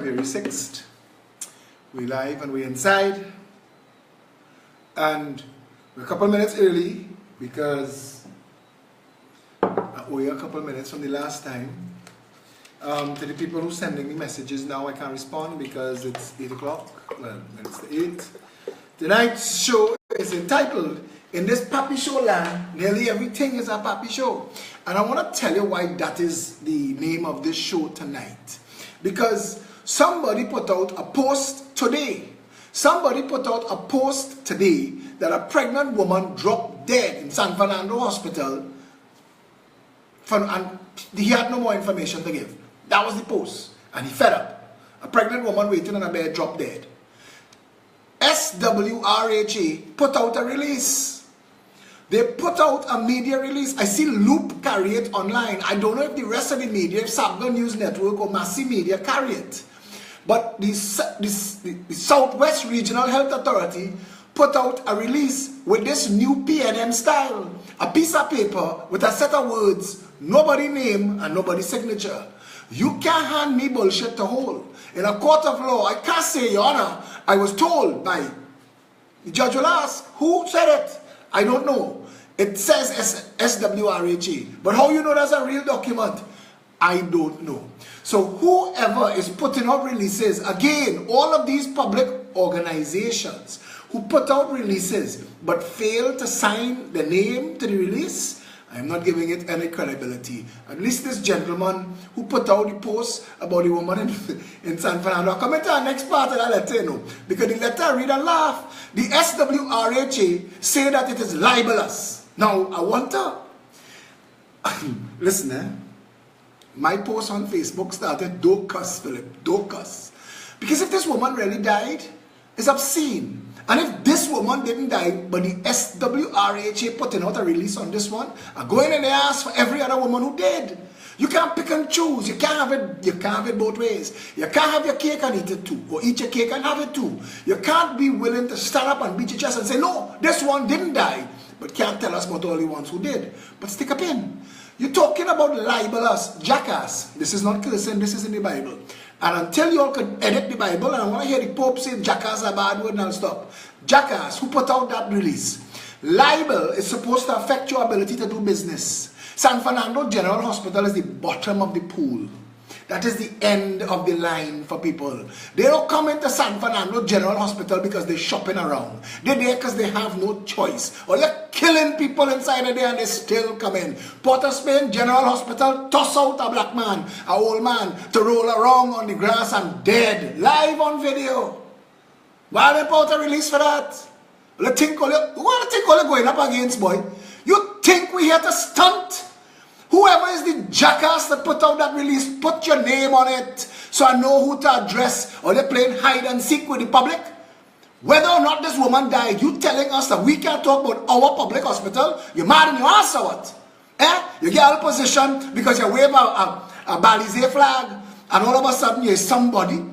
February 6th. We live and we're inside. And we're a couple minutes early because I owe you a couple minutes from the last time. To the people who are sending me messages now, I can't respond because it's 8 o'clock. Well, it's the 8th. Tonight's show is entitled, In This Papi Show Land, Nearly Everything is a Papi Show. And I want to tell you why that is the name of this show tonight. Because somebody put out a post today. Somebody put out a post today that a pregnant woman dropped dead in San Fernando Hospital and he had no more information to give. That was the post. And he fed up. A pregnant woman waiting on a bed dropped dead. SWRHA put out a release. They put out a media release. I see Loop carry it online. I don't know if the rest of the media, if Sabga News Network or Massy Media carry it. But the Southwest Regional Health Authority put out a release with this new P.E.P style. A piece of paper with a set of words, nobody name and nobody signature. You can't hand me bullshit to hold. In a court of law, I can't say, Your Honor, I was told by, the judge will ask, who said it? I don't know. It says SWRHA. But how you know that's a real document? I don't know. So whoever is putting out releases, again, all of these public organizations who put out releases but fail to sign the name to the release, I'm not giving it any credibility. At least this gentleman who put out the post about the woman in San Fernando, I'll come into our next part of that letter, you know, because the letter I read and laugh. The SWRHA say that it is libelous. Now, I want to, listen, my post on Facebook started, don't cuss, Phillip, don't cuss. Because if this woman really died, it's obscene. And if this woman didn't die, but the SWRHA putting out a release on this one, I'm going in the ass for every other woman who did. You can't pick and choose. You can't have it both ways. You can't have your cake and eat it too, or eat your cake and have it too. You can't be willing to stand up and beat your chest and say, no, this one didn't die, but can't tell us about all the ones who did. But stick a pin. You're talking about libelous, jackass. This is not cursing, this is in the Bible. And until you all can edit the Bible, and I want to hear the Pope say jackass a bad word, and I'll stop. Jackass, who put out that release? Libel is supposed to affect your ability to do business. San Fernando General Hospital is the bottom of the pool. That is the end of the line for people. They don't come into San Fernando General Hospital because they're shopping around. They're there because they have no choice. Or they're killing people inside of there and they still come in. Port of Spain General Hospital toss out a black man, a old man, to roll around on the grass and dead. Live on video. Why they put a release for that? You want to think all you're going up against, boy? You think we here to stunt? Whoever is the jackass that put out that release, put your name on it so I know who to address. Or they're playing hide and seek with the public. Whether or not this woman died, you telling us that we can't talk about our public hospital? You're mad in your ass or what? Eh? You get out of position because you wave a Balize flag and all of a sudden you're somebody.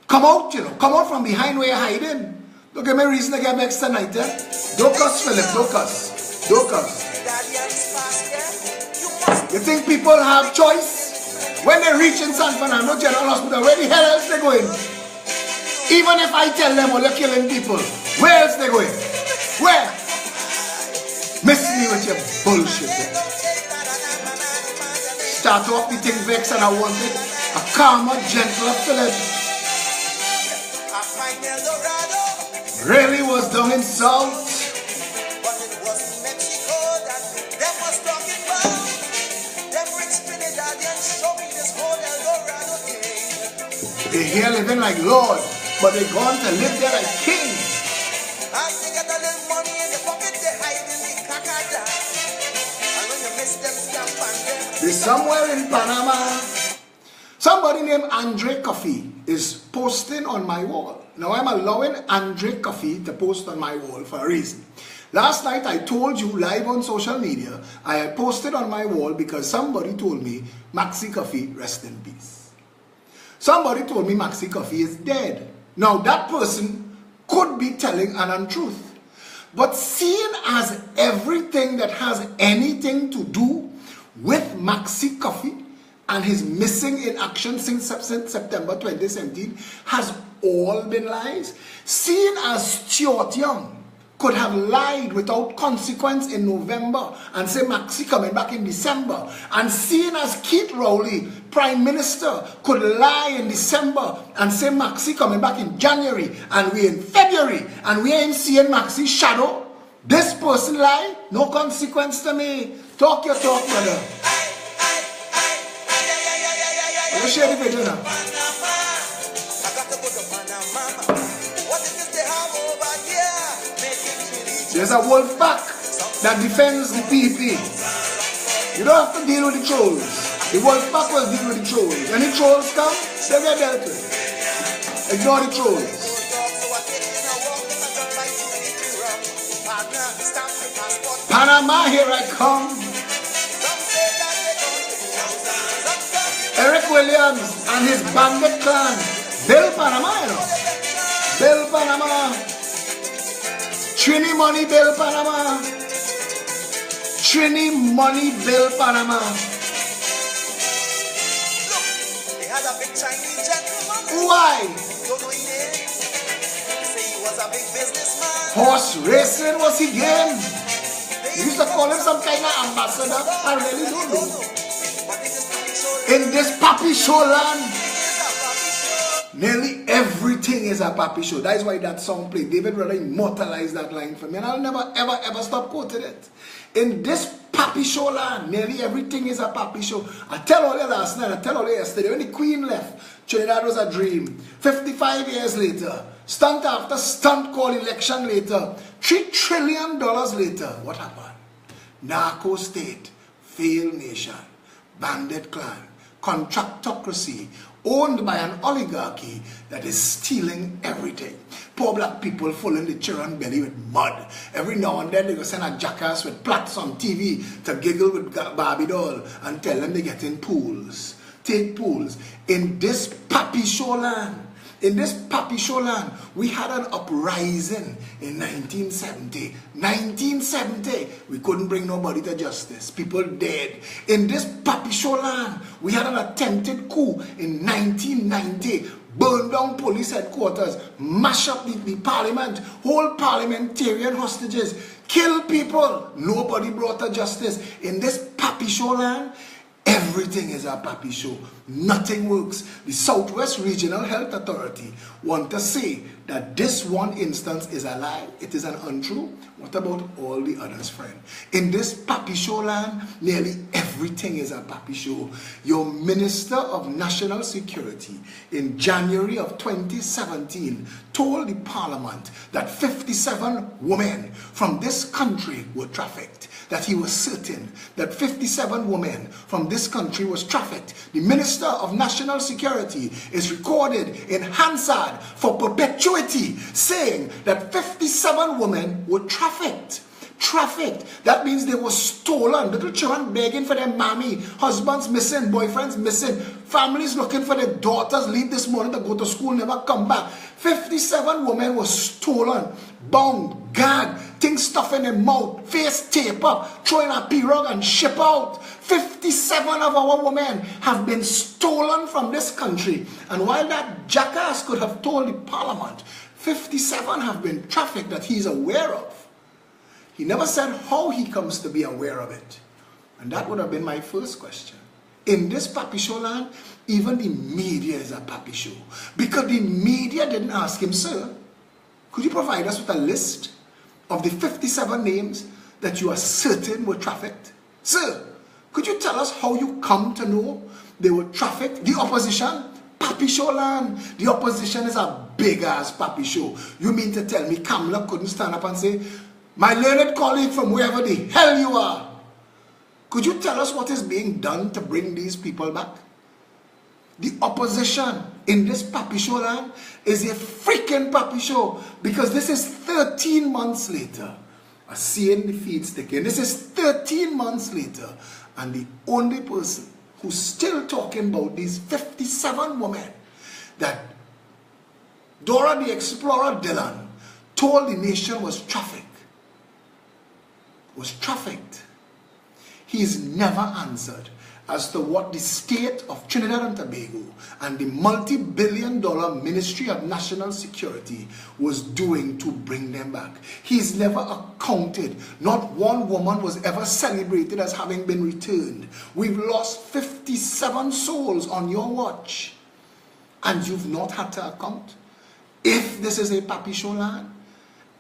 Come out, you know. Come out from behind where you're hiding. Don't give me a reason to get vexed tonight, eh? Don't cuss, Phillip. Don't cuss. Don't cuss. You think people have choice? When they reach in San Fernando General Hospital, where the hell else they going? Even if I tell them, oh, they're killing people, where else they going? Where? Miss me with your bullshit. Start off the thing vex and I wanted a calmer, gentler Phillip. Really was down in South. They're here living like Lord, but they're gone to live there like King. They're somewhere in Panama. Somebody named Andre Coffee is posting on my wall. Now I'm allowing Andre Coffee to post on my wall for a reason. Last night I told you live on social media, I had posted on my wall because somebody told me Maxi Coffee, rest in peace. Somebody told me Maxi Coffee is dead. Now that person could be telling an untruth. But seeing as everything that has anything to do with Maxi Coffee and his missing in action since September 2017 has all been lies. Seeing as Stuart Young could have lied without consequence in November and say Maxi coming back in December, and seeing as Keith Rowley, Prime Minister, could lie in December and say Maxi coming back in January, and we in February, and we ain't seeing Maxi's shadow, this person lie, no consequence to me. Talk your talk, brother. Let's share the video now. There's a wolf pack that defends the P.E.P. You don't have to deal with the trolls. The wolf pack will deal with the trolls. When the trolls come, they get dealt with. Ignore the trolls. Panama, here I come. Eric Williams and his bandit clan. Bill Panama, you know. Bill Panama. Trini Money Bill Panama. Trini Money Bill Panama. Look, they had a big Chinese gentleman. Why? Don't know his name. Say he was a big businessman. Horse racing was he game? You used to call him some kind of ambassador. I really don't know. In this Papi Show land, nearly everything is a Papi Show. That is why that song played. David rather immortalized that line for me, and I'll never ever ever stop quoting it. In this Papi Show land, nearly everything is a Papi Show. I tell all you last night, I tell all you yesterday, when the Queen left, Trinidad was a dream. 55 years later, stunt after stunt call election later, $3 trillion later, what happened? Narco state, failed nation, bandit clan, contractocracy, owned by an oligarchy that is stealing everything. Poor black people filling the children's belly with mud. Every now and then they go send a jackass with plaques on TV to giggle with Barbie doll and tell them they get in pools. Take pools. In this Papi Show land, we had an uprising in 1970. 1970, we couldn't bring nobody to justice. People dead. In this Papi Show land, we had an attempted coup in 1990. Burn down police headquarters, mash up the parliament, hold parliamentarian hostages, kill people. Nobody brought to justice. In this Papi Show land, everything is a Papi Show. Nothing works. The Southwest Regional Health Authority want to say that this one instance is a lie. It is an untrue. What about all the others, friend? In this Papi Show land, nearly everything is a Papi Show. Your Minister of National Security in January of 2017 told the Parliament that 57 women from this country were trafficked. That he was certain that 57 women from this country was trafficked. The Minister of National Security is recorded in Hansard for perpetuity saying that 57 women were trafficked. That means they were stolen. Little children begging for their mommy. Husbands missing, boyfriends missing. Families looking for their daughters. Leave this morning to go to school, never come back. 57 women were stolen, bound, gagged, things stuffed in their mouth, face tape up, throwing a pirogue and ship out. 57 of our women have been stolen from this country. And while that jackass could have told the Parliament, 57 have been trafficked that he's aware of. He never said how he comes to be aware of it. And that would have been my first question. In this Papi Show land, even the media is a Papi Show. Because the media didn't ask him, sir, could you provide us with a list of the 57 names that you are certain were trafficked? Sir, could you tell us how you come to know they were trafficked? The opposition, Papi Show land. The opposition is a big ass Papi Show. You mean to tell me Kamala couldn't stand up and say, my learned colleague from wherever the hell you are, could you tell us what is being done to bring these people back? The opposition in this Papi Show land is a freaking Papi Show, because this is 13 months later. I see in the feed sticking. This is 13 months later, and the only person who's still talking about these 57 women that Dora the Explorer Dylan told the nation was trafficked. He's never answered. as to what the state of Trinidad and Tobago and the multi-billion-dollar Ministry of National Security was doing to bring them back. He's never accounted. Not one woman was ever celebrated as having been returned. We've lost 57 souls on your watch, and you've not had to account. If this is a P.E.P show land,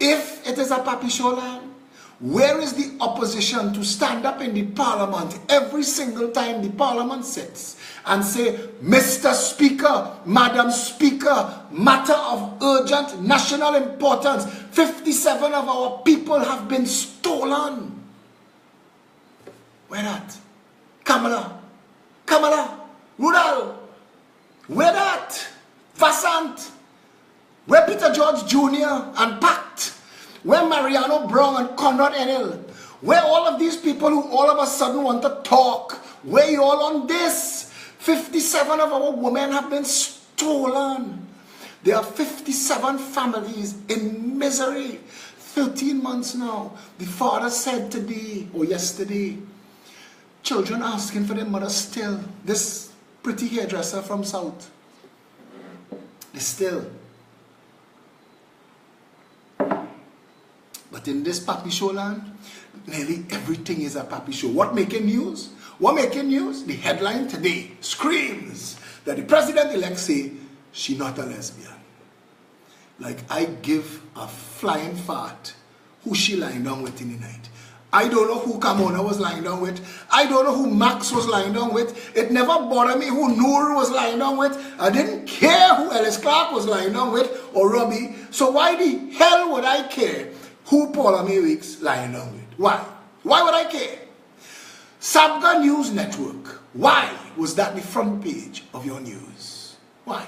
if it is a P.E.P show land, where is the opposition to stand up in the parliament every single time the parliament sits and say, Mr. Speaker, Madam Speaker, matter of urgent national importance, 57 of our people have been stolen. Where that? Kamala, Rudal, where that? Vassant, where Peter George Jr. and Pact? Where Mariano Brown and Conrad Enel? Where all of these people who all of a sudden want to talk? Where you all on this? 57 of our women have been stolen. There are 57 families in misery. 13 months now. The father said today or yesterday, children asking for their mother still. This pretty hairdresser from South. They still. But in this P.E.P show land, nearly everything is a P.E.P show. What making news? What making news? The headline today screams that the president-elect say she not a lesbian. Like I give a flying fart who she lying down with in the night. I don't know who Kamona was lying down with. I don't know who Max was lying down with. It never bothered me who Noor was lying down with. I didn't care who Ellis Clark was lying down with or Robbie. So why the hell would I care who Paula May Weeks lying down with? Why? Why would I care? Sabga News Network. Why was that the front page of your news? Why?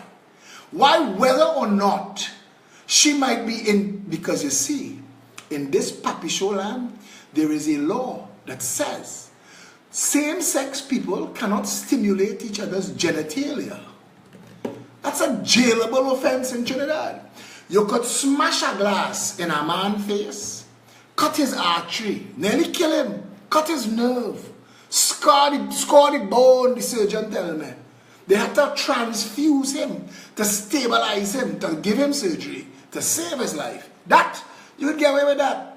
Why whether or not she might be in, because you see, in this P.E.P show land, there is a law that says same-sex people cannot stimulate each other's genitalia. That's a jailable offense in Trinidad. You could smash a glass in a man's face, cut his artery, nearly kill him, cut his nerve, scar the bone, the surgeon tell me. They had to transfuse him, to stabilize him, to give him surgery, to save his life. That, you would get away with that.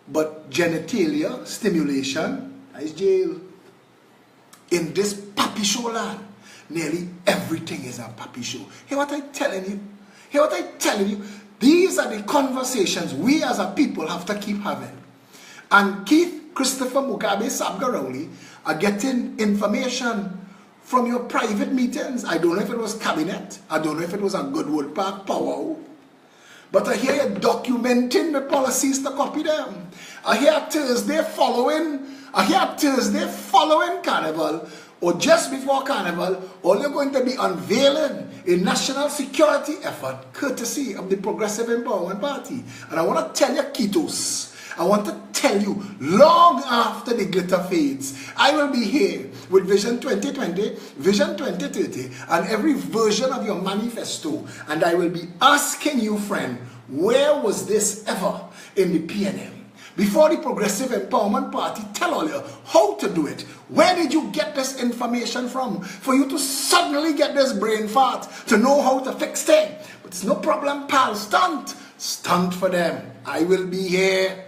But genitalia stimulation is jail. In this P.E.P show land, nearly everything is a P.E.P show. Hear what I'm telling you? Hear what I'm telling you? These are the conversations we as a people have to keep having. And Keith, Christopher Mugabe, Sabga Rowley are getting information from your private meetings. I don't know if it was cabinet. I don't know if it was a Goodwood Park powwow. But I hear you documenting the policies to copy them. I hear Thursday following Carnival, or just before Carnival, all you're going to be unveiling a national security effort courtesy of the Progressive Empowerment Party. And I want to tell you, Kitos, I want to tell you, long after the glitter fades, I will be here with Vision 2020, Vision 2030, and every version of your manifesto. And I will be asking you, friend, where was this ever in the PNM? Before the Progressive Empowerment Party tell all you how to do it. Where did you get this information from? For you to suddenly get this brain fart to know how to fix things. But it's no problem, pal. Stunt for them. I will be here.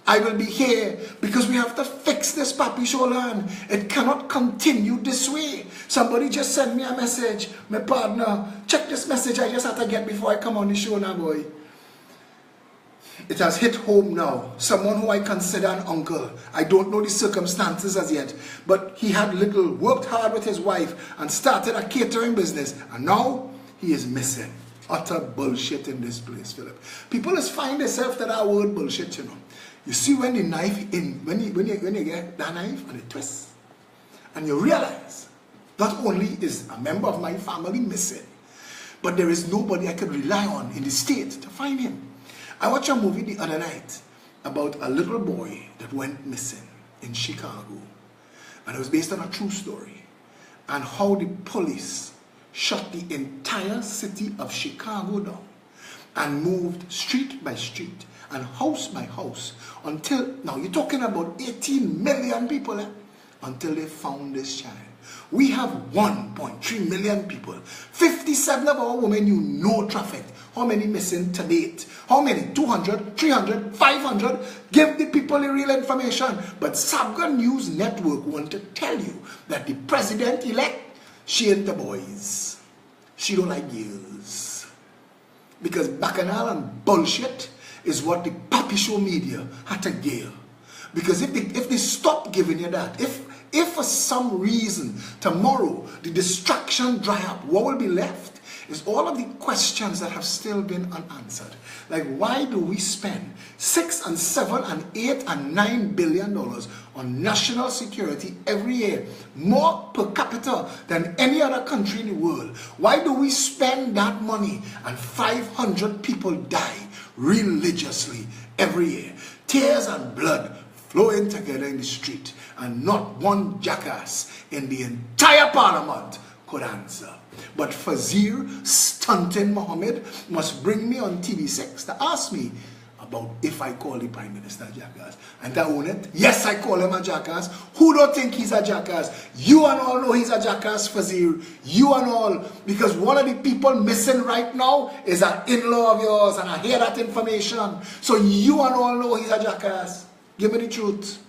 I will be here because we have to fix this P.E.P show land. It cannot continue this way. Somebody just sent me a message. My partner, check this message I just had to get before I come on the show now, boy. It has hit home now. Someone who I consider an uncle. I don't know the circumstances as yet, but he had worked hard with his wife and started a catering business, and now he is missing. Utter bullshit in this place, Philip. People just find themselves that our word bullshit, you know. You see when the knife when you get that knife and it twists, and you realize not only is a member of my family missing, but there is nobody I could rely on in the state to find him. I watched a movie the other night about a little boy that went missing in Chicago, and it was based on a true story, and how the police shut the entire city of Chicago down and moved street by street and house by house until, now you're talking about 18 million people, until they found this child. We have 1.3 million people. 57 of our women you know trafficked. How many missing to date? How many? 200, 300, 500? Give the people the real information. But Sabga News Network want to tell you that the president-elect, she ain't the boys. She don't like girls. Because bacchanal and bullshit is what the puppy show media had to gear. Because if they stop giving you that, if for some reason tomorrow the distraction dry up, what will be left is all of the questions that have still been unanswered. Like, why do we spend $6 and $7 and $8 and $9 billion on national security every year, more per capita than any other country in the world? Why do we spend that money and 500 people die religiously every year? Tears and blood flowing together in the street, and not one jackass in the entire parliament could answer. But Fazir Stunting Mohammed must bring me on TV6 to ask me about if I call the Prime Minister a jackass. And I own it. Yes, I call him a jackass. Who don't think he's a jackass? You and all know he's a jackass, Fazir. You and all. Because one of the people missing right now is an in-law of yours, and I hear that information. So you and all know he's a jackass. Give me the truth.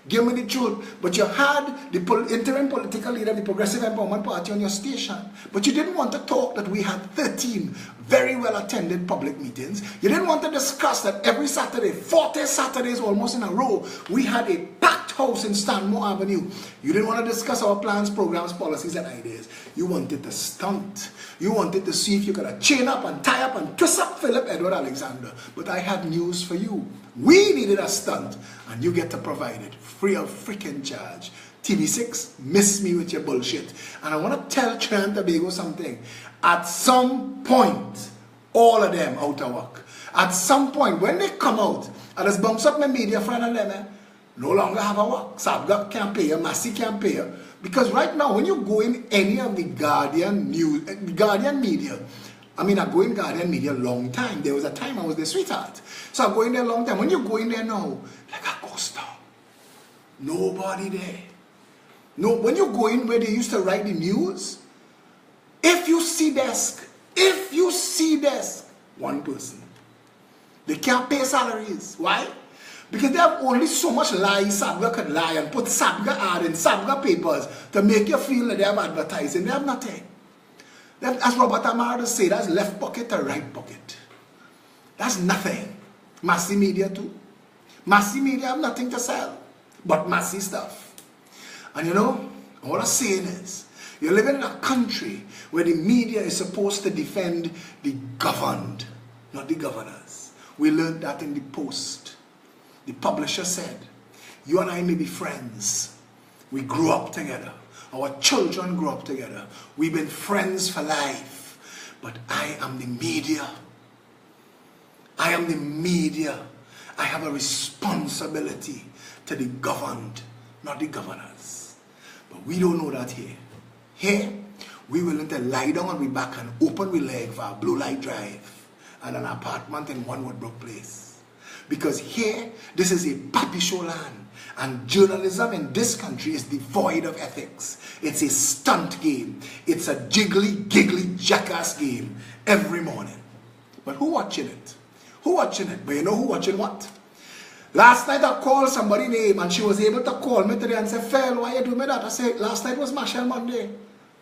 Give me the truth. But you had the interim political leader of the Progressive Empowerment Party on your station. But you didn't want to talk that we had 13 very well attended public meetings. You didn't want to discuss that every Saturday, 40 Saturdays almost in a row, we had a packed house in Stanmore Avenue. You didn't want to discuss our plans, programs, policies, and ideas. You wanted to stunt. You wanted to see if you could chain up and tie up and twist up Phillip Edward Alexander. But I had news for you. We needed a stunt, and you get to provide it free of freaking charge. TV6, miss me with your bullshit. And I want to tell Trinidad and Tobago something. At some point, all of them out of work. At some point, when they come out, I just bounce up my media friend and them, no longer have a work. Sabga can't pay you, Massey can't pay you. Because right now, when you go in any of the Guardian news, Guardian media, I go in Guardian media a long time. There was a time I was their sweetheart. So I go in there a long time. When you go in there now, like a ghost town. Nobody there. No, when you go in where they used to write the news, if you see desk, one person. They can't pay salaries. Why? Because they have only so much lies Sabga could lie and put Sabga ad in Sabga papers to make you feel that they have advertising. They have nothing. As Robert Amara say, that's left pocket or right pocket. That's nothing. Massy media too. Massy media have nothing to sell but massy stuff. And you know, what I'm saying is, you're living in a country where the media is supposed to defend the governed, not the governors. We learned that in the Post. The publisher said, you and I may be friends. We grew up together. Our children grew up together. We've been friends for life. But I am the media. I am the media. I have a responsibility to the governed, not the governors. But we don't know that here. Here, we willing to lie down on we back and open we leg for a blue light drive and an apartment in One Woodbrook Place. Because here, this is a puppy show land. And journalism in this country is devoid of ethics. It's a stunt game. It's a jiggly, giggly, jackass game every morning. But who watching it? Who watching it? But you know who watching what? Last night I called somebody's name and she was able to call me today and say, Phil, why you doing me that? I said, last night was Marshall Monday.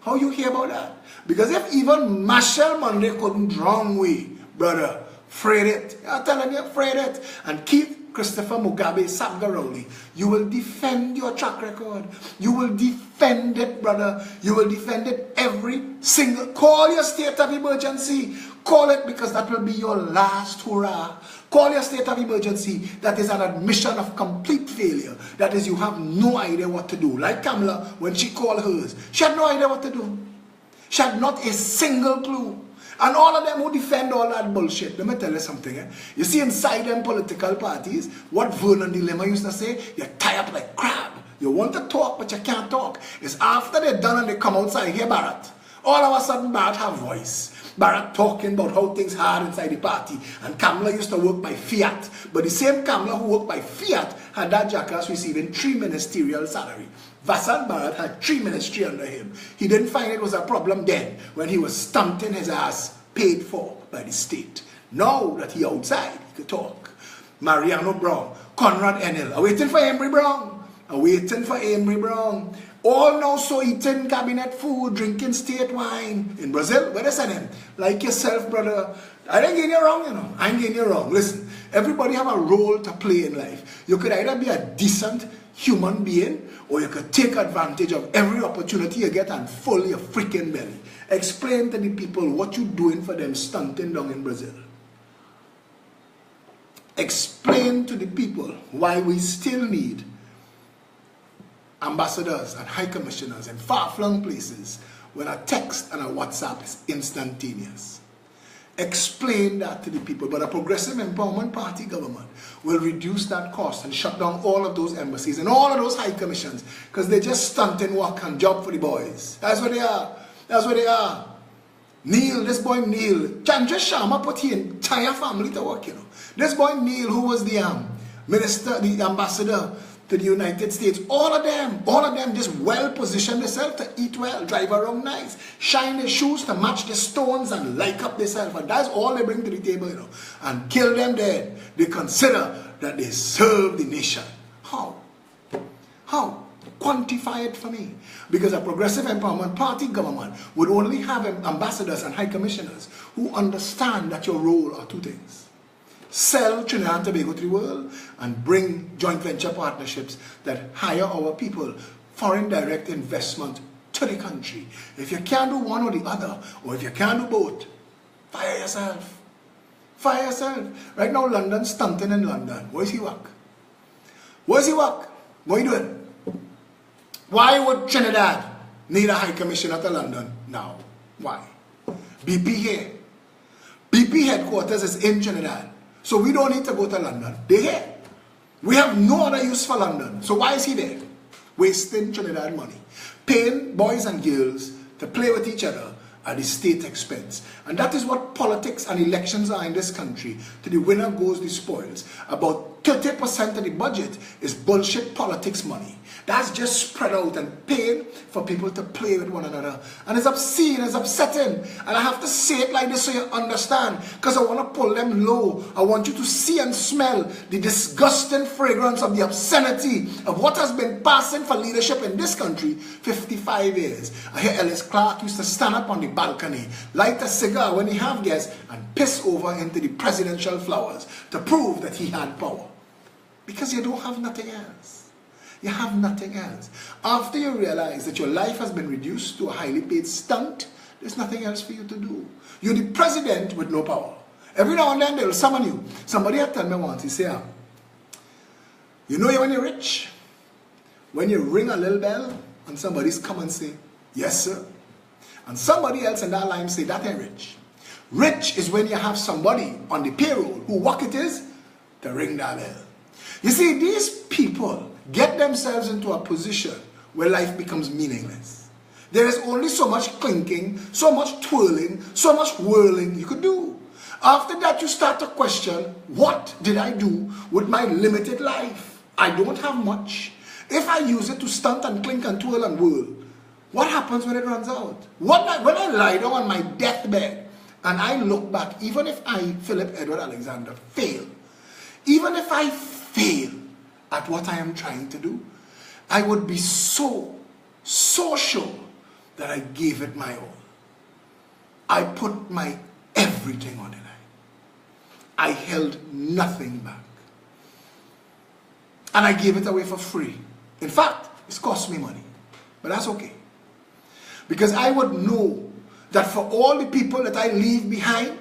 How you hear about that? Because if even Marshall Monday couldn't drown we, brother, afraid it. I'm telling you, afraid it. And Keith Christopher Mugabe, Sabga Rowley, you will defend your track record. You will defend it, brother. You will defend it every single. Call your state of emergency. Call it, because that will be your last hurrah. Call your state of emergency. That is an admission of complete failure. That is, you have no idea what to do. Like Kamala, when she called hers, she had no idea what to do. She had not a single clue. And all of them who defend all that bullshit, let me tell you something. You see, inside them political parties, what Vernon Dilemma used to say, you tie up like crab. You want to talk, but you can't talk. It's after they're done and they come outside, here, Barrett. All of a sudden, Barrett have voice. Barrett talking about how things hard inside the party. And Kamala used to work by fiat. But the same Kamala who worked by fiat had that jackass receiving 3 ministerial salary. Vasant Bharat had 3 ministries under him. He didn't find it was a problem then when he was stunting his ass paid for by the state. Now that he outside, he could talk. Mariano Brown, Conrad Enel, are waiting for Emery Brown. Are waiting for Emery Brown. All now so eating cabinet food, drinking state wine. In Brazil, where they send him? Like yourself, brother. I ain't getting you wrong, you know. I ain't getting you wrong. Listen, everybody have a role to play in life. You could either be a decent human being, or you could take advantage of every opportunity you get and fill your freaking belly. Explain to the people what you doing for them stunting down in Brazil. Explain to the people why we still need ambassadors and high commissioners in far-flung places when a text and a WhatsApp is instantaneous. Explain that to the people. But a Progressive Empowerment Party government will reduce that cost and shut down all of those embassies and all of those high commissions because they're just stunting work and job for the boys. That's what they are. That's what they are. Neil, this boy Neil, Chandra Sharma put his entire family to work, you know. This boy Neil, who was the minister, the ambassador to the United States, all of them just well positioned themselves to eat well, drive around nice, shine their shoes to match the stones and like up themselves. And that's all they bring to the table, you know. And kill them dead. They consider that they serve the nation. How? How? Quantify it for me. Because a Progressive Empowerment Party government would only have ambassadors and high commissioners who understand that your role are two things. Sell Trinidad and Tobago to the world and bring joint venture partnerships that hire our people, foreign direct investment to the country. If you can't do one or the other, or if you can't do both, fire yourself. Fire yourself. Right now, London's stunting in London. Where's he work? Where's he work? What are you doing? Why would Trinidad need a high commissioner to London now? Why? BP here. BP headquarters is in Trinidad. So we don't need to go to London. They're here. We have no other use for London. So why is he there? Wasting Trinidad money. Paying boys and girls to play with each other at the state expense. And that is what politics and elections are in this country. To the winner goes the spoils. About 30% of the budget is bullshit politics money. That's just spread out and paid for people to play with one another. And it's obscene, it's upsetting. And I have to say it like this so you understand. Because I want to pull them low. I want you to see and smell the disgusting fragrance of the obscenity of what has been passing for leadership in this country 55 years. I hear Ellis Clark used to stand up on the balcony, light a cigar when he have guests, and piss over into the presidential flowers to prove that he had power. Because you don't have nothing else. You have nothing else. After you realize that your life has been reduced to a highly paid stunt, there's nothing else for you to do. You're the president with no power. Every now and then they will summon you. Somebody had told me once, he said, you know when you're rich? When you ring a little bell and somebody's come and say, yes sir. And somebody else in that line say, that ain't rich. Rich is when you have somebody on the payroll who work it is to ring that bell. You see, these people get themselves into a position where life becomes meaningless. There is only so much clinking, so much twirling, so much whirling you could do. After that, you start to question, what did I do with my limited life? I don't have much. If I use it to stunt and clink and twirl and whirl, what happens when it runs out? When I lie down on my deathbed and I look back, even if I, Phillip Edward Alexander, fail, even if I fail at what I am trying to do, I would be so sure that I gave it my all. I put my everything on the line. I held nothing back. And I gave it away for free. In fact, it's cost me money. But that's okay. Because I would know that for all the people that I leave behind,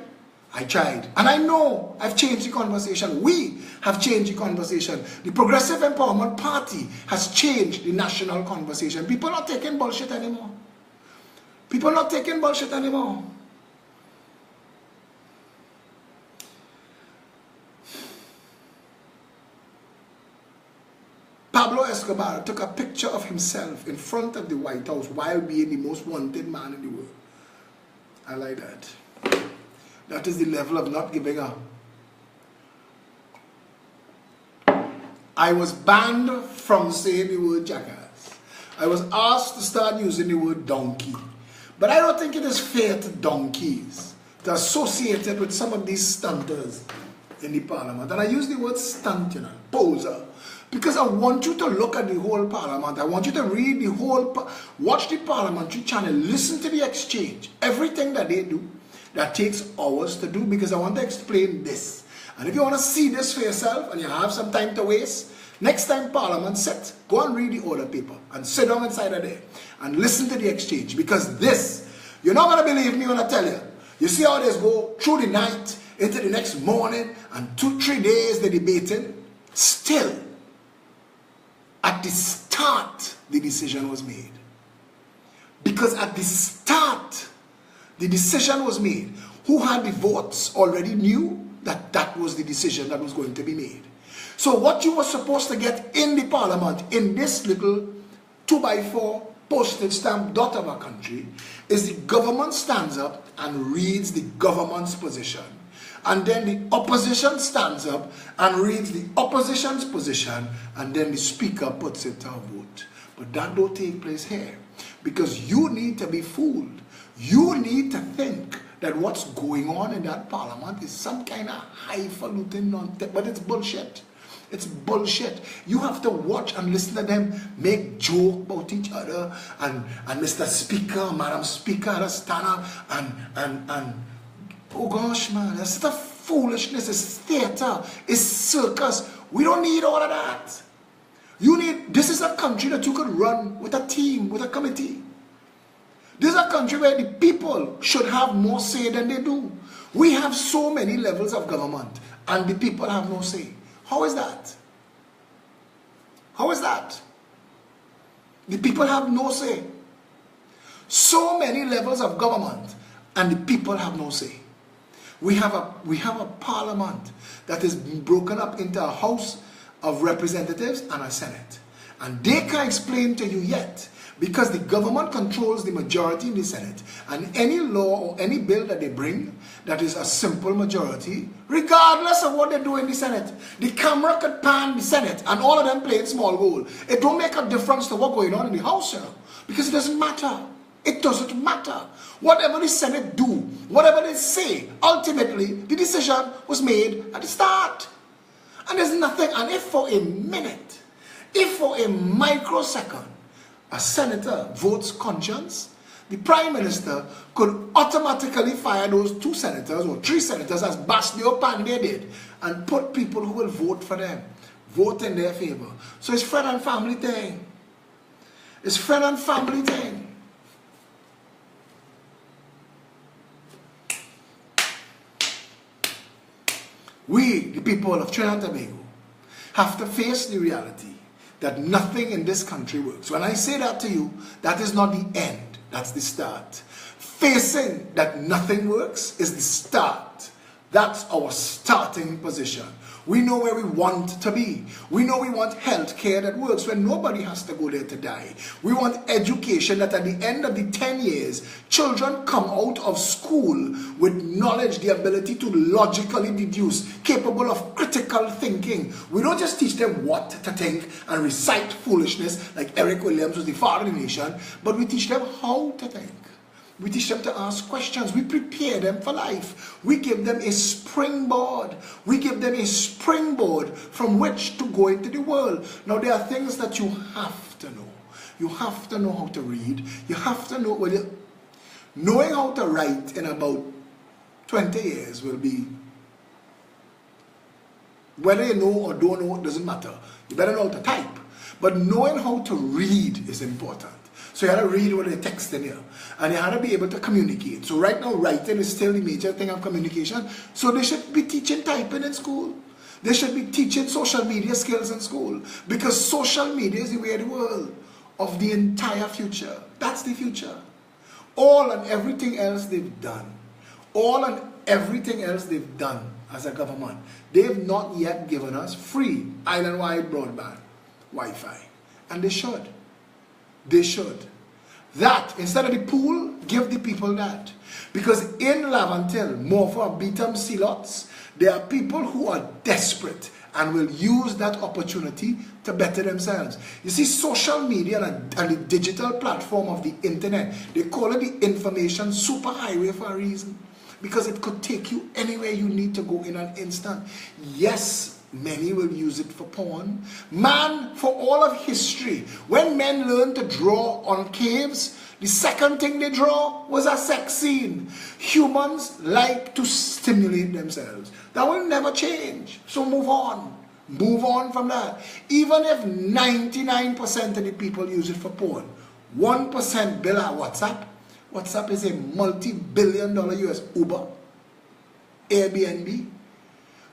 I tried. And I know I've changed the conversation. We have changed the conversation. The Progressive Empowerment Party has changed the national conversation. People are not taking bullshit anymore. People are not taking bullshit anymore. Pablo Escobar took a picture of himself in front of the White House while being the most wanted man in the world. I like that. That is the level of not giving up. I was banned from saying the word jackass. I was asked to start using the word donkey. But I don't think it is fair to donkeys to associate it with some of these stunters in the parliament. And I use the word stunt, poser. Because I want you to look at the whole parliament. I want you to read the whole, watch the parliamentary channel, listen to the exchange. Everything that they do, that takes hours to do, because I want to explain this. And if you want to see this for yourself and you have some time to waste, next time Parliament sits, go and read the order paper and sit down inside of there and listen to the exchange. Because this, you're not going to believe me when I tell you. You see how this go through the night into the next morning and 2-3 days they're debating. Still, at the start, the decision was made. Because at the start, the decision was made. Who had the votes already knew that that was the decision that was going to be made. So what you were supposed to get in the parliament, in this little 2x4 postage stamp dot of a country, is the government stands up and reads the government's position. And then the opposition stands up and reads the opposition's position, and then the speaker puts it to a vote. But that don't take place here. Because you need to be fooled. You need to think that what's going on in that parliament is some kind of highfalutin nonsense, but it's bullshit. It's bullshit. You have to watch and listen to them make joke about each other, and Mr. Speaker, Madam Speaker, stand up and oh gosh, man, that's such a foolishness. It's theater, it's circus. We don't need all of that. This is a country that you could run with a team, with a committee. This is a country where the people should have more say than they do. We have so many levels of government and the people have no say. How is that? How is that? The people have no say. So many levels of government and the people have no say. We have a parliament that is broken up into a House of Representatives and a Senate. And they can't explain to you yet, because the government controls the majority in the Senate, and any law or any bill that they bring that is a simple majority, regardless of what they do in the Senate, the camera could pan the Senate and all of them playing small goal. It don't make a difference to what's going on in the House, because it doesn't matter. It doesn't matter. Whatever the Senate do, whatever they say, ultimately the decision was made at the start. And there's nothing, and if for a minute, if for a microsecond, a senator votes conscience, the prime minister could automatically fire those 2 senators or 3 senators, as Bastio Pandey did, and put people who will vote for them, vote in their favor. So it's friend and family thing. It's friend and family thing. We, the people of Trinidad and Tobago, have to face the reality that nothing in this country works. When I say that to you, that is not the end, that's the start. Facing that nothing works is the start. That's our starting position. We know where we want to be. We know we want health care that works where nobody has to go there to die. We want education that at the end of the 10 years, children come out of school with knowledge, the ability to logically deduce, capable of critical thinking. We don't just teach them what to think and recite foolishness like Eric Williams was the father of the nation, but we teach them how to think. We teach them to ask questions. We prepare them for life. We give them a springboard. We give them a springboard from which to go into the world. Now, there are things that you have to know. You have to know how to read. You have to know, knowing how to write in about 20 years will be, whether you know or don't know, it doesn't matter. You better know how to type. But knowing how to read is important. So you had to read what they text in here. And you had to be able to communicate. So right now, writing is still the major thing of communication. So they should be teaching typing in school. They should be teaching social media skills in school. Because social media is the way of the world of the entire future. That's the future. All and everything else they've done. All and everything else they've done as a government. They've not yet given us free island-wide broadband Wi-Fi. And they should. They should. That, instead of the pool, give the people that. Because in Lavantil, more for Beatum Sea lots, there are people who are desperate and will use that opportunity to better themselves. You see, social media and the digital platform of the internet, they call it the information superhighway for a reason, because it could take you anywhere you need to go in an instant. Yes, many will use it for porn. Man, for all of history, when men learned to draw on caves, the second thing they draw was a sex scene. Humans like to stimulate themselves. That will never change. So move on. Move on from that. Even if 99% of the people use it for porn, 1% bill our WhatsApp. WhatsApp is a multi-billion-dollar US Uber, Airbnb.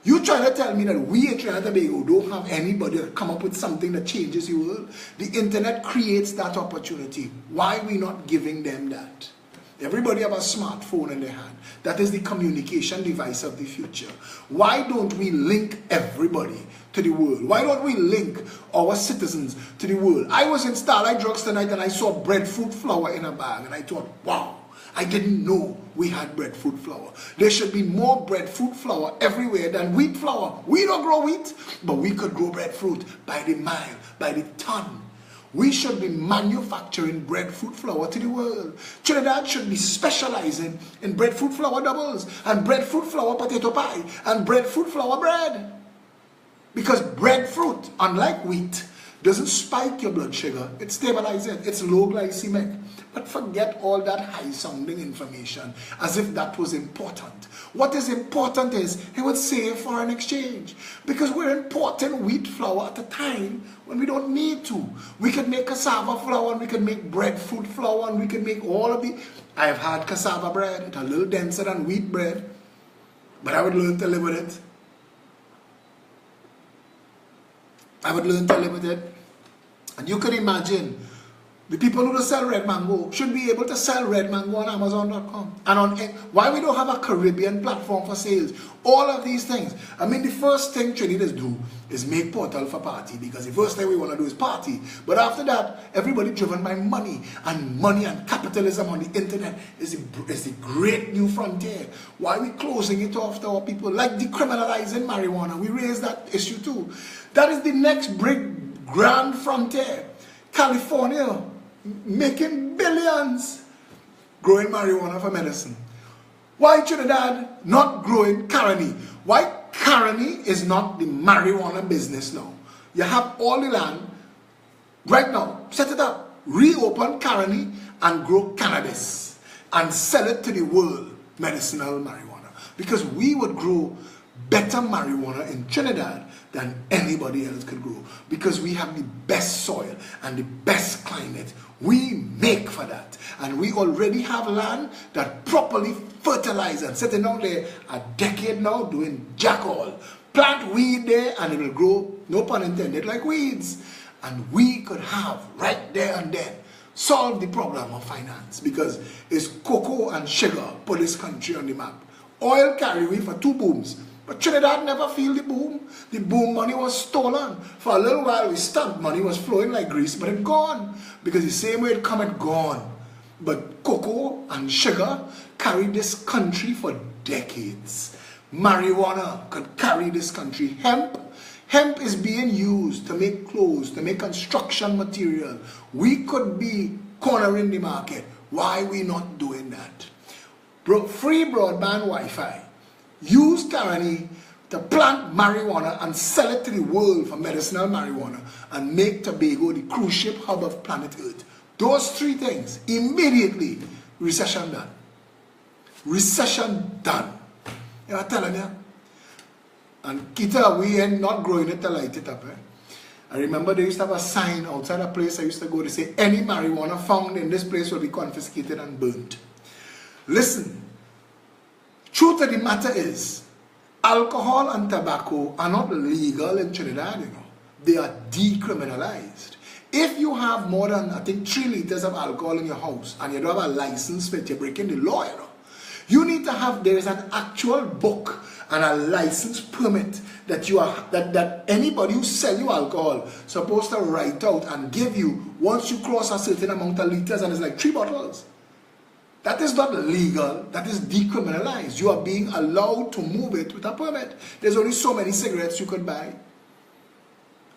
You trying to tell me that we in Trinidad and Tobago don't have anybody that come up with something that changes the world? The internet creates that opportunity. Why are we not giving them that? Everybody have a smartphone in their hand. That is the communication device of the future. Why don't we link everybody to the world? Why don't we link our citizens to the world? I was in Starlight Drugs tonight and I saw breadfruit flour in a bag and I thought, wow, I didn't know we had breadfruit flour. There should be more breadfruit flour everywhere than wheat flour. We don't grow wheat, but we could grow breadfruit by the mile, by the ton. We should be manufacturing breadfruit flour to the world. Trinidad should be specializing in breadfruit flour doubles and breadfruit flour potato pie and breadfruit flour bread. Because breadfruit, unlike wheat, doesn't spike your blood sugar. It stabilizes it. It's low glycemic. But forget all that high-sounding information as if that was important. What is important is it would save foreign exchange, because we're importing wheat flour at a time when we don't need to. We could make cassava flour and we could make breadfruit flour and we could make all of the... I've had cassava bread. It's a little denser than wheat bread, but I would learn to live with it. I would learn to live with it. And you could imagine the people who sell red mango should be able to sell red mango on Amazon.com. And on why we don't have a Caribbean platform for sales. All of these things. I mean, the first thing Trinidadians do is make portal for party, because the first thing we want to do is party. But after that, everybody driven by money. And money and capitalism on the internet is the great new frontier. Why are we closing it off to our people? Like decriminalizing marijuana. We raised that issue too. That is the next big grand frontier. California making billions growing marijuana for medicine. Why Trinidad not growing Caroni? Why Caroni is not the marijuana business now? You have all the land right now. Set it up. Reopen Caroni and grow cannabis and sell it to the world, medicinal marijuana. Because we would grow better marijuana in Trinidad than anybody else could grow, because we have the best soil and the best climate. We make for that, and we already have land that properly fertilized and sitting out there a decade now doing jack all. Plant weed there and it will grow, no pun intended, like weeds. And we could have right there and then solve the problem of finance, because it's cocoa and sugar put this country on the map. Oil carry we for 2 booms. But Trinidad never feel the boom. The boom money was stolen. For a little while, we stuck. Money was flowing like grease, but it gone. Because the same way it come, it gone. But cocoa and sugar carried this country for decades. Marijuana could carry this country. Hemp is being used to make clothes, to make construction material. We could be cornering the market. Why are we not doing that? Free broadband Wi-Fi. Use Caroni to plant marijuana and sell it to the world for medicinal marijuana, and make Tobago the cruise ship hub of planet Earth. Those 3 things, immediately, recession done. Recession done. You know what I'm telling you? And Kita, we ain't not growing it to light it up. I remember they used to have a sign outside a place I used to go to say, any marijuana found in this place will be confiscated and burnt. Listen. Truth of the matter is, alcohol and tobacco are not legal in Trinidad, you know. They are decriminalized. If you have more than, I think, 3 liters of alcohol in your house and you don't have a license for it, you're breaking the law, you know. You need to have, there is an actual book and a license permit that you are, that anybody who sell you alcohol supposed to write out and give you once you cross a certain amount of liters, and it's like 3 bottles. That is not legal, that is decriminalized. You are being allowed to move it with a permit. There's only so many cigarettes you could buy.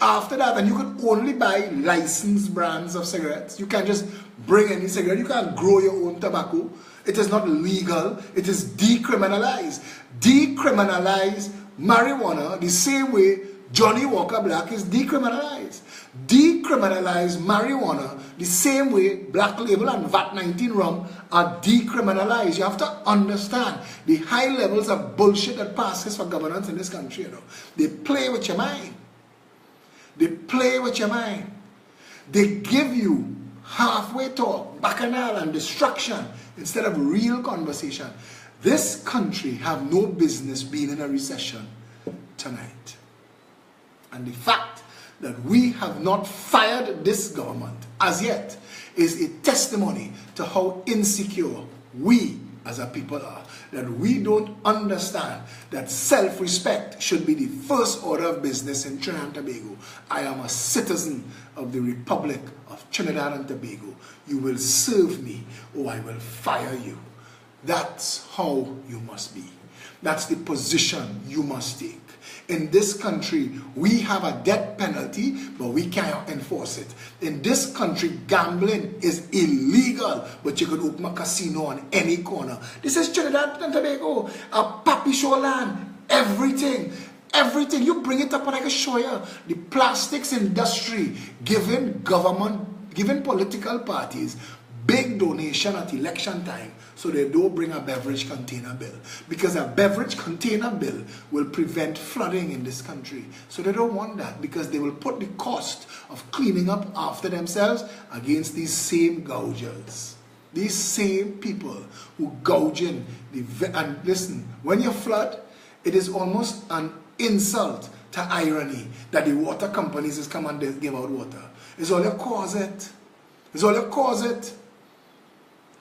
After that, and you can only buy licensed brands of cigarettes. You can't just bring any cigarette. You can't grow your own tobacco. It is not legal. It is decriminalized. Decriminalize marijuana the same way Johnny Walker Black is decriminalized. Decriminalize marijuana the same way Black Label and VAT 19 rum are decriminalized. You have to understand the high levels of bullshit that passes for governance in this country. They play with your mind. They play with your mind. They give you halfway talk, bacchanal and distraction instead of real conversation. This country have no business being in a recession tonight. And the fact that we have not fired this government as yet is a testimony to how insecure we as a people are. That we don't understand that self-respect should be the first order of business in Trinidad and Tobago. I am a citizen of the Republic of Trinidad and Tobago. You will serve me or I will fire you. That's how you must be. That's the position you must take. In this country, we have a death penalty, but we cannot enforce it. In this country, gambling is illegal, but you can open a casino on any corner. This is Trinidad and Tobago, a papi show land. Everything. You bring it up and I can show you. The plastics industry giving government, giving political parties big donation at election time so they don't bring a beverage container bill, because a beverage container bill will prevent flooding in this country. So they don't want that, because they will put the cost of cleaning up after themselves against these same gougers, these same people who gouge in and listen, when you flood, it is almost an insult to irony that the water companies just come and give out water. It's all you cause it. It's all you cause it.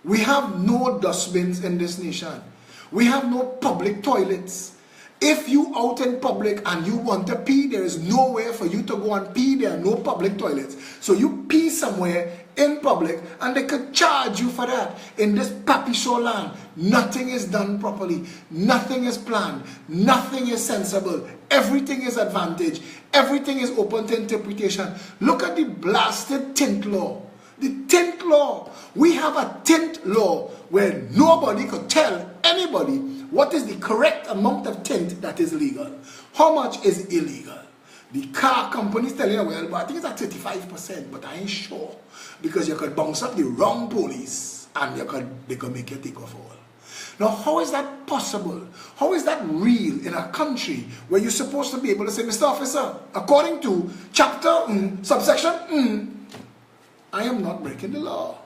We have no dustbins in this nation. We have no public toilets. If you out in public and you want to pee, there is nowhere for you to go and pee. There are no public toilets. So you pee somewhere in public and they could charge you for that. In this papi show land, nothing is done properly. Nothing is planned. Nothing is sensible. Everything is advantage. Everything is open to interpretation. Look at the blasted tint law. The tint law. We have a tint law where nobody could tell anybody what is the correct amount of tint that is legal. How much is illegal? The car companies tell you, well, but I think it's at 35%, but I ain't sure. Because you could bounce up the wrong police and they could make you take off all. Now, how is that possible? How is that real in a country where you're supposed to be able to say, Mr. Officer, according to chapter, subsection, I am not breaking the law.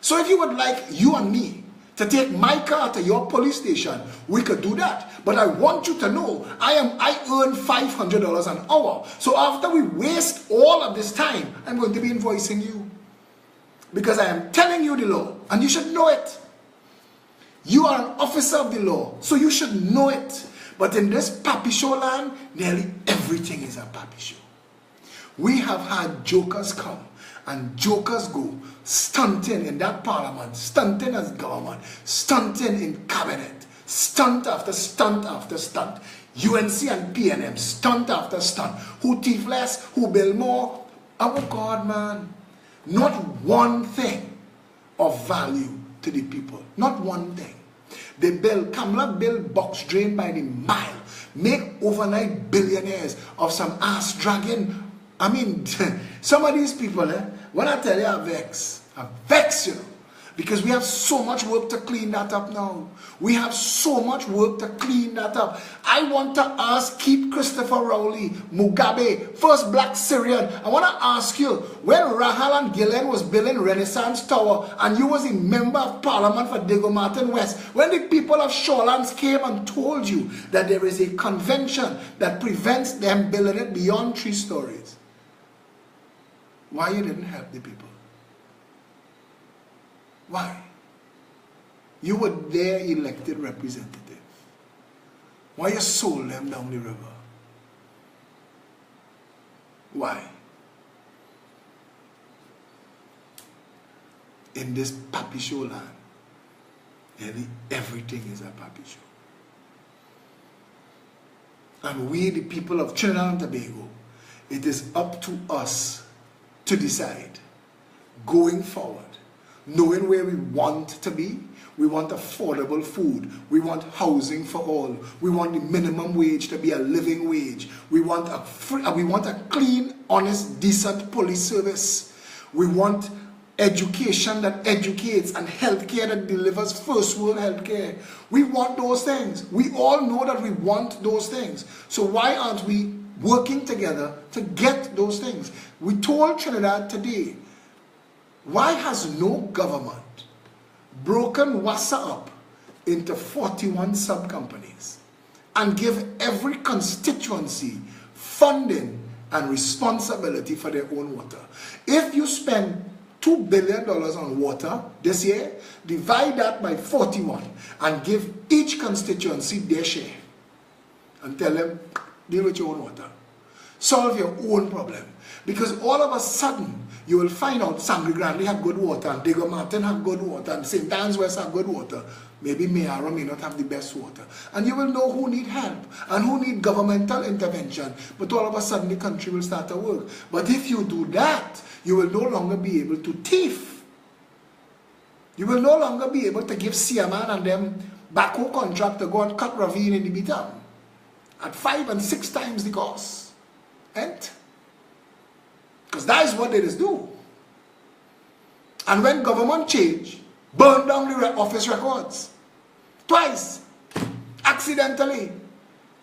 So if you would like you and me to take my car to your police station, we could do that. But I want you to know, I earn $500 an hour. So after we waste all of this time, I'm going to be invoicing you. Because I am telling you the law, and you should know it. You are an officer of the law, so you should know it. But in this papi show land, nearly everything is a papi show. We have had jokers come and jokers go, stunting in that parliament, stunting as government, stunting in cabinet, stunt after stunt after stunt. UNC and PNM, stunt after stunt. Who thief less, who build more. Oh God, man. Not one thing of value to the people. Not one thing. They build, Kamala build box drain by the mile. Make overnight billionaires of some ass dragging. I mean, some of these people, when I tell you I vex you, because we have so much work to clean that up now. We have so much work to clean that up. I want to ask, keep Christopher Rowley, Mugabe, first black Syrian. I want to ask you, when Rahal and Gillen was building Renaissance Tower and you was a member of parliament for Diego Martin West, when the people of Shorelands came and told you that there is a convention that prevents them building it beyond 3 stories, why you didn't help the people? Why? You were their elected representative. Why you sold them down the river? Why? In this papi show land, nearly everything is a papi show. And we, the people of Trinidad and Tobago, It is up to us to decide going forward, knowing where we want to be. We want affordable food. We want housing for all. We want the minimum wage to be a living wage. We want a clean, honest, decent police service. We want education that educates and healthcare that delivers first world healthcare. We want those things. We all know that we want those things. So why aren't we working together to get those things? We told Trinidad today, why has no government broken WASA up into 41 sub-companies and give every constituency funding and responsibility for their own water? If you spend $2 billion on water this year, divide that by 41 and give each constituency their share and tell them, deal with your own water. Solve your own problem. Because all of a sudden, you will find out Sangre Grande have good water, and Diego Martin have good water, and St. Anne's West have good water. Maybe Mayara may not have the best water. And you will know who need help and who need governmental intervention. But all of a sudden, the country will start to work. But if you do that, you will no longer be able to thief. You will no longer be able to give Siaman and them backhoe contract to go and cut ravine in the Bitam at 5 and 6 times the cost. And because that is what they just do. And when government change, burn down the office records. Twice. Accidentally.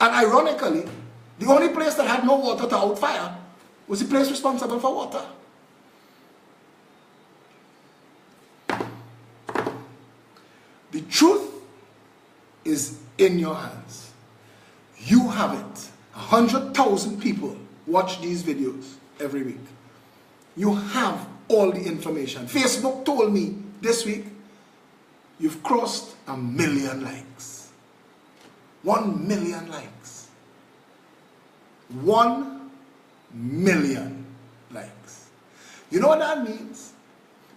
And ironically, the only place that had no water to outfire was the place responsible for water. The truth is in your hands. You have it. 100,000 people watch these videos every week. You have all the information. Facebook told me this week, you've crossed 1 million likes. 1 million likes. 1 million likes. You know what that means?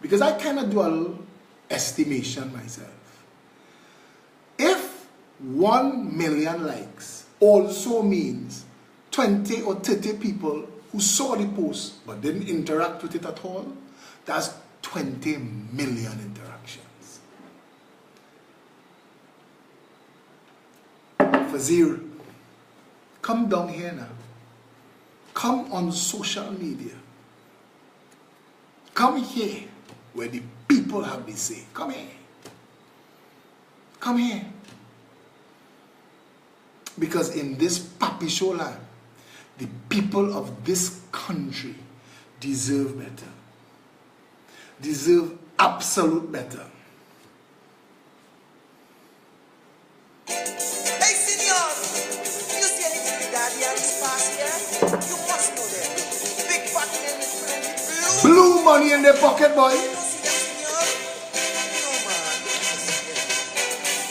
Because I kind of do a little estimation myself. If 1 million likes also means 20 or 30 people who saw the post but didn't interact with it at all, that's 20 million interactions. Fazir, come down here now. Come on social media. Come here where the people have been saying. Come here. Come here. Because in this Papi Show land, the people of this country deserve better. Deserve absolute better. Hey, seniors! You see anything with Daddy and his past here? You must know them. Big pocket in the friend, Blue money in their pocket, boy. You don't see them, senior? No, man.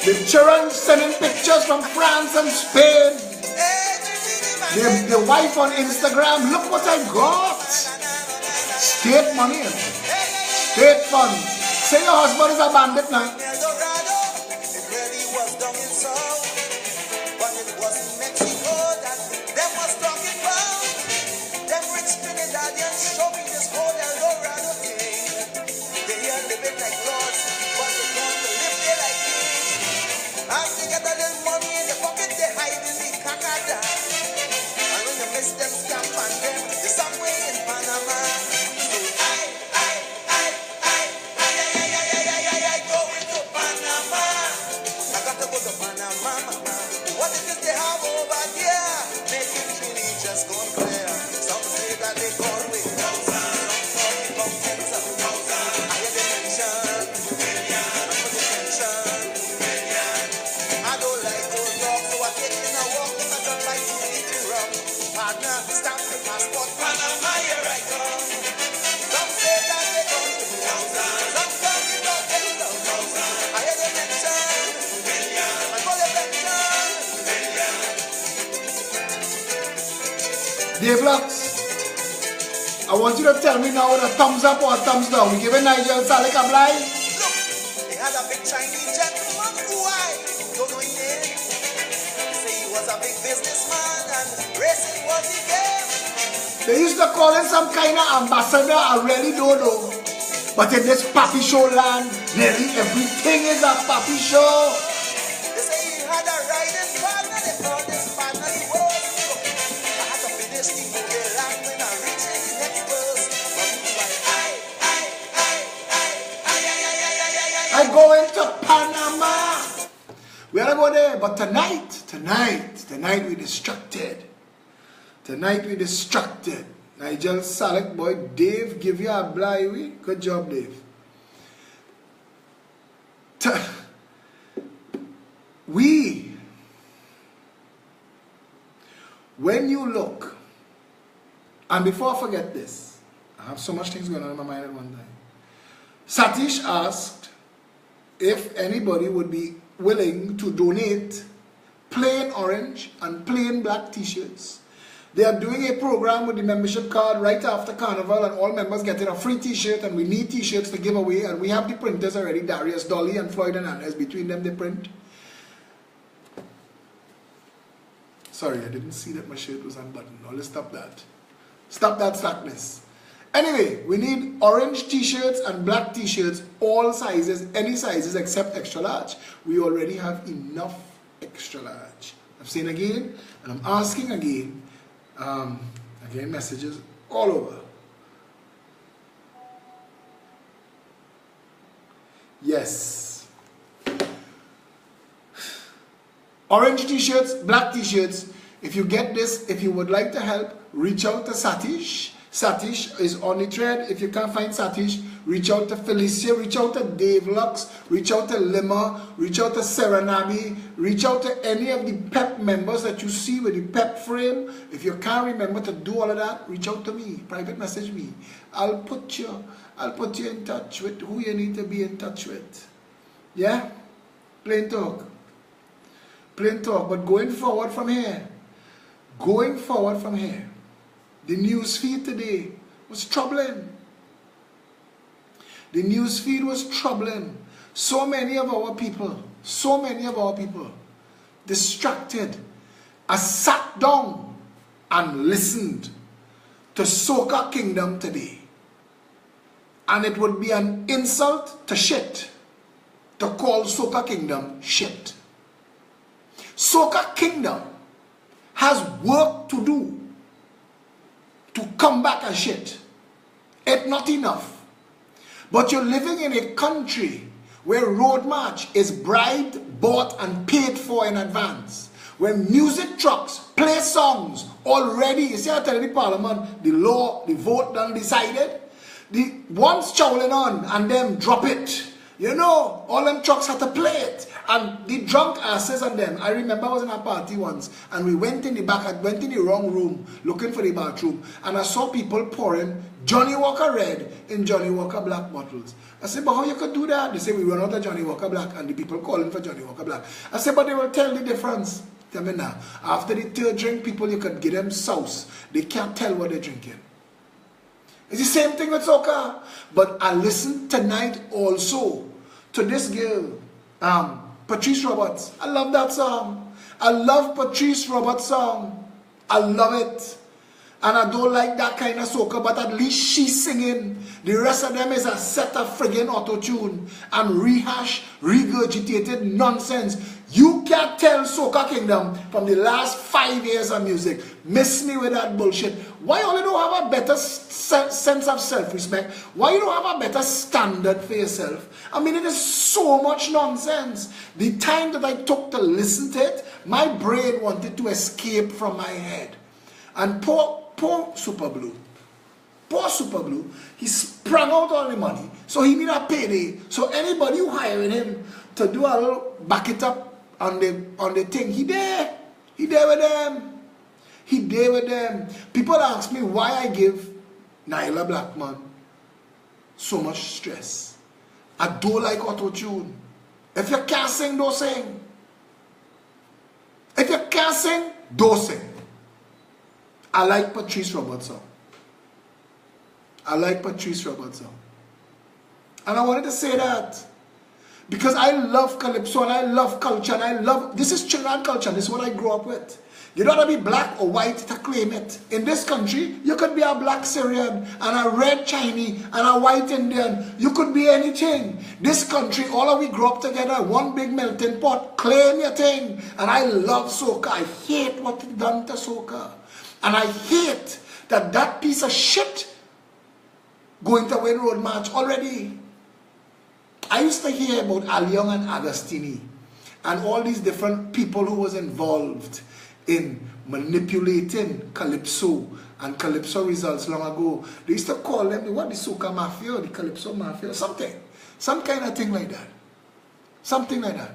The children sending pictures from France and Spain. The wife on Instagram, look what I got. State money. State funds. Say your husband is a bandit now. It really was down in South, but it was in Mexico that them was talking about. Them rich Trinidadians showing this whole El Dorado thing. They are living like lords, but they want to live there like kings. As they get a little money in their pocket, they hide in the cacada. And when you miss them, scam on them, the somewhere in Panama. So I going to Panama. I got to go to Panama, mama. What is this they have over here? Making Trini just gone clear. Some say that they gone with thousands. Some talking about tens of thousands. I hear they mention million. I put the mention million. I don't like those dogs, so I take in a walk. If I don't like to eat it rum. Partner, stamp the passport. Panama, here I come. Some say that they gone with thousands. Some talking about tens of thousands. I hear they mention million. I call it mention million. Dave Lux, I want you to tell me now whether thumbs up or thumbs down. We giving Nigel Salik a blind? Look, they had a big Chinese gentleman who I don't know his name. Say he was a big businessman and racing was the game. They used to call him some kind of ambassador, I really don't know. But in this Papi show land, nearly everything is a Papi show. They say he had a riding partner, they called this partner the world. I had to finish the movie line when I reached the next verse. I go into Panama. We gotta go there, but tonight we distracted. Tonight we distracted. Nigel Salek, boy, Dave, give you a blighty. Good job, Dave. When you look, and before I forget this, I have so much things going on in my mind at one time. Satish asked if anybody would be willing to donate plain orange and plain black t-shirts. They are doing a program with the membership card right after Carnival, and all members getting a free t-shirt, and we need t-shirts to give away, and we have the printers already, Darius, Dolly, and Floyd and Annes. Between them they print. Sorry, I didn't see that my shirt was unbuttoned. No, let's stop that. Stop that slackness. Anyway, we need orange t-shirts and black t-shirts, all sizes, any sizes except extra large. We already have enough extra large. I'm saying again, and I'm asking again, again, messages all over. Yes. Orange t-shirts, black t-shirts. If you get this, if you would like to help, reach out to Satish. Satish is on the thread. If you can't find Satish, reach out to Felicia, reach out to Dave Lux, reach out to Lima, reach out to Seranabi, reach out to any of the P.E.P members that you see with the P.E.P frame. If you can't remember to do all of that, reach out to me, private message me. I'll put you in touch with who you need to be in touch with. Yeah? Plain talk. Plain talk. But going forward from here, the news feed today was troubling. The news feed was troubling. So many of our people, distracted. I sat down and listened to Soca Kingdom today. And it would be an insult to shit to call Soca Kingdom shit. Soca Kingdom has work to do to come back as shit. It's not enough. But you're living in a country where road march is bribed, bought, and paid for in advance. When music trucks play songs already, you see I tell the parliament, the law, the vote done decided. The ones chowling on and them drop it. You know, all them trucks had to play it. And the drunk asses on them. I remember I was in a party once and we went in the back, I went in the wrong room looking for the bathroom, and I saw people pouring Johnny Walker Red in Johnny Walker Black bottles. I said, but how you could do that? They say we run out of Johnny Walker Black and the people calling for Johnny Walker Black. I said, but they will tell the difference. Tell me now. After the third drink, people, you could give them sauce. They can't tell what they're drinking. It's the same thing with soca. But I listened tonight also to this girl, Patrice Roberts. I love that song. I love Patrice Roberts' song. I love it. And I don't like that kind of soca, but at least she's singing. The rest of them is a set of friggin' auto-tune and rehash, regurgitated nonsense. You can't tell Soca Kingdom from the last 5 years of music. Miss me with that bullshit. Why you don't have a better sense of self-respect? Why you don't have a better standard for yourself? I mean, it is so much nonsense. The time that I took to listen to it, my brain wanted to escape from my head. And poor Super Blue, he sprung out all the money. So he need a payday. So anybody who hiring him to do a little back it up on the thing, he there with them. People ask me why I give Nyla Blackman so much stress. I don't like auto-tune. If you can't sing, don't sing. If you can't sing, don't sing. I like Patrice Roberts' song. And I wanted to say that Because I love calypso and I love culture and I love, this is Trinidad culture, this is what I grew up with. You don't have to be black or white to claim it. In this country, you could be a black Syrian and a red Chinese and a white Indian. You could be anything. This country, all of we grew up together, one big melting pot, claim your thing. And I love soca. I hate what it done to soca. And I hate that that piece of shit going to win road march already. I used to hear about Aliong and Agostini and all these different people who was involved in manipulating calypso and calypso results long ago. They used to call them, what, the soca mafia or the calypso mafia or something. Some kind of thing like that. Something like that.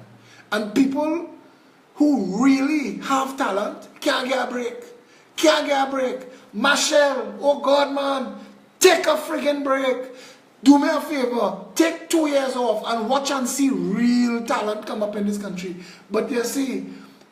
And people who really have talent can't get a break. Can't get a break. Marshall, oh God, man, take a friggin' break. Do me a favor, take 2 years off and watch and see real talent come up in this country. But you see,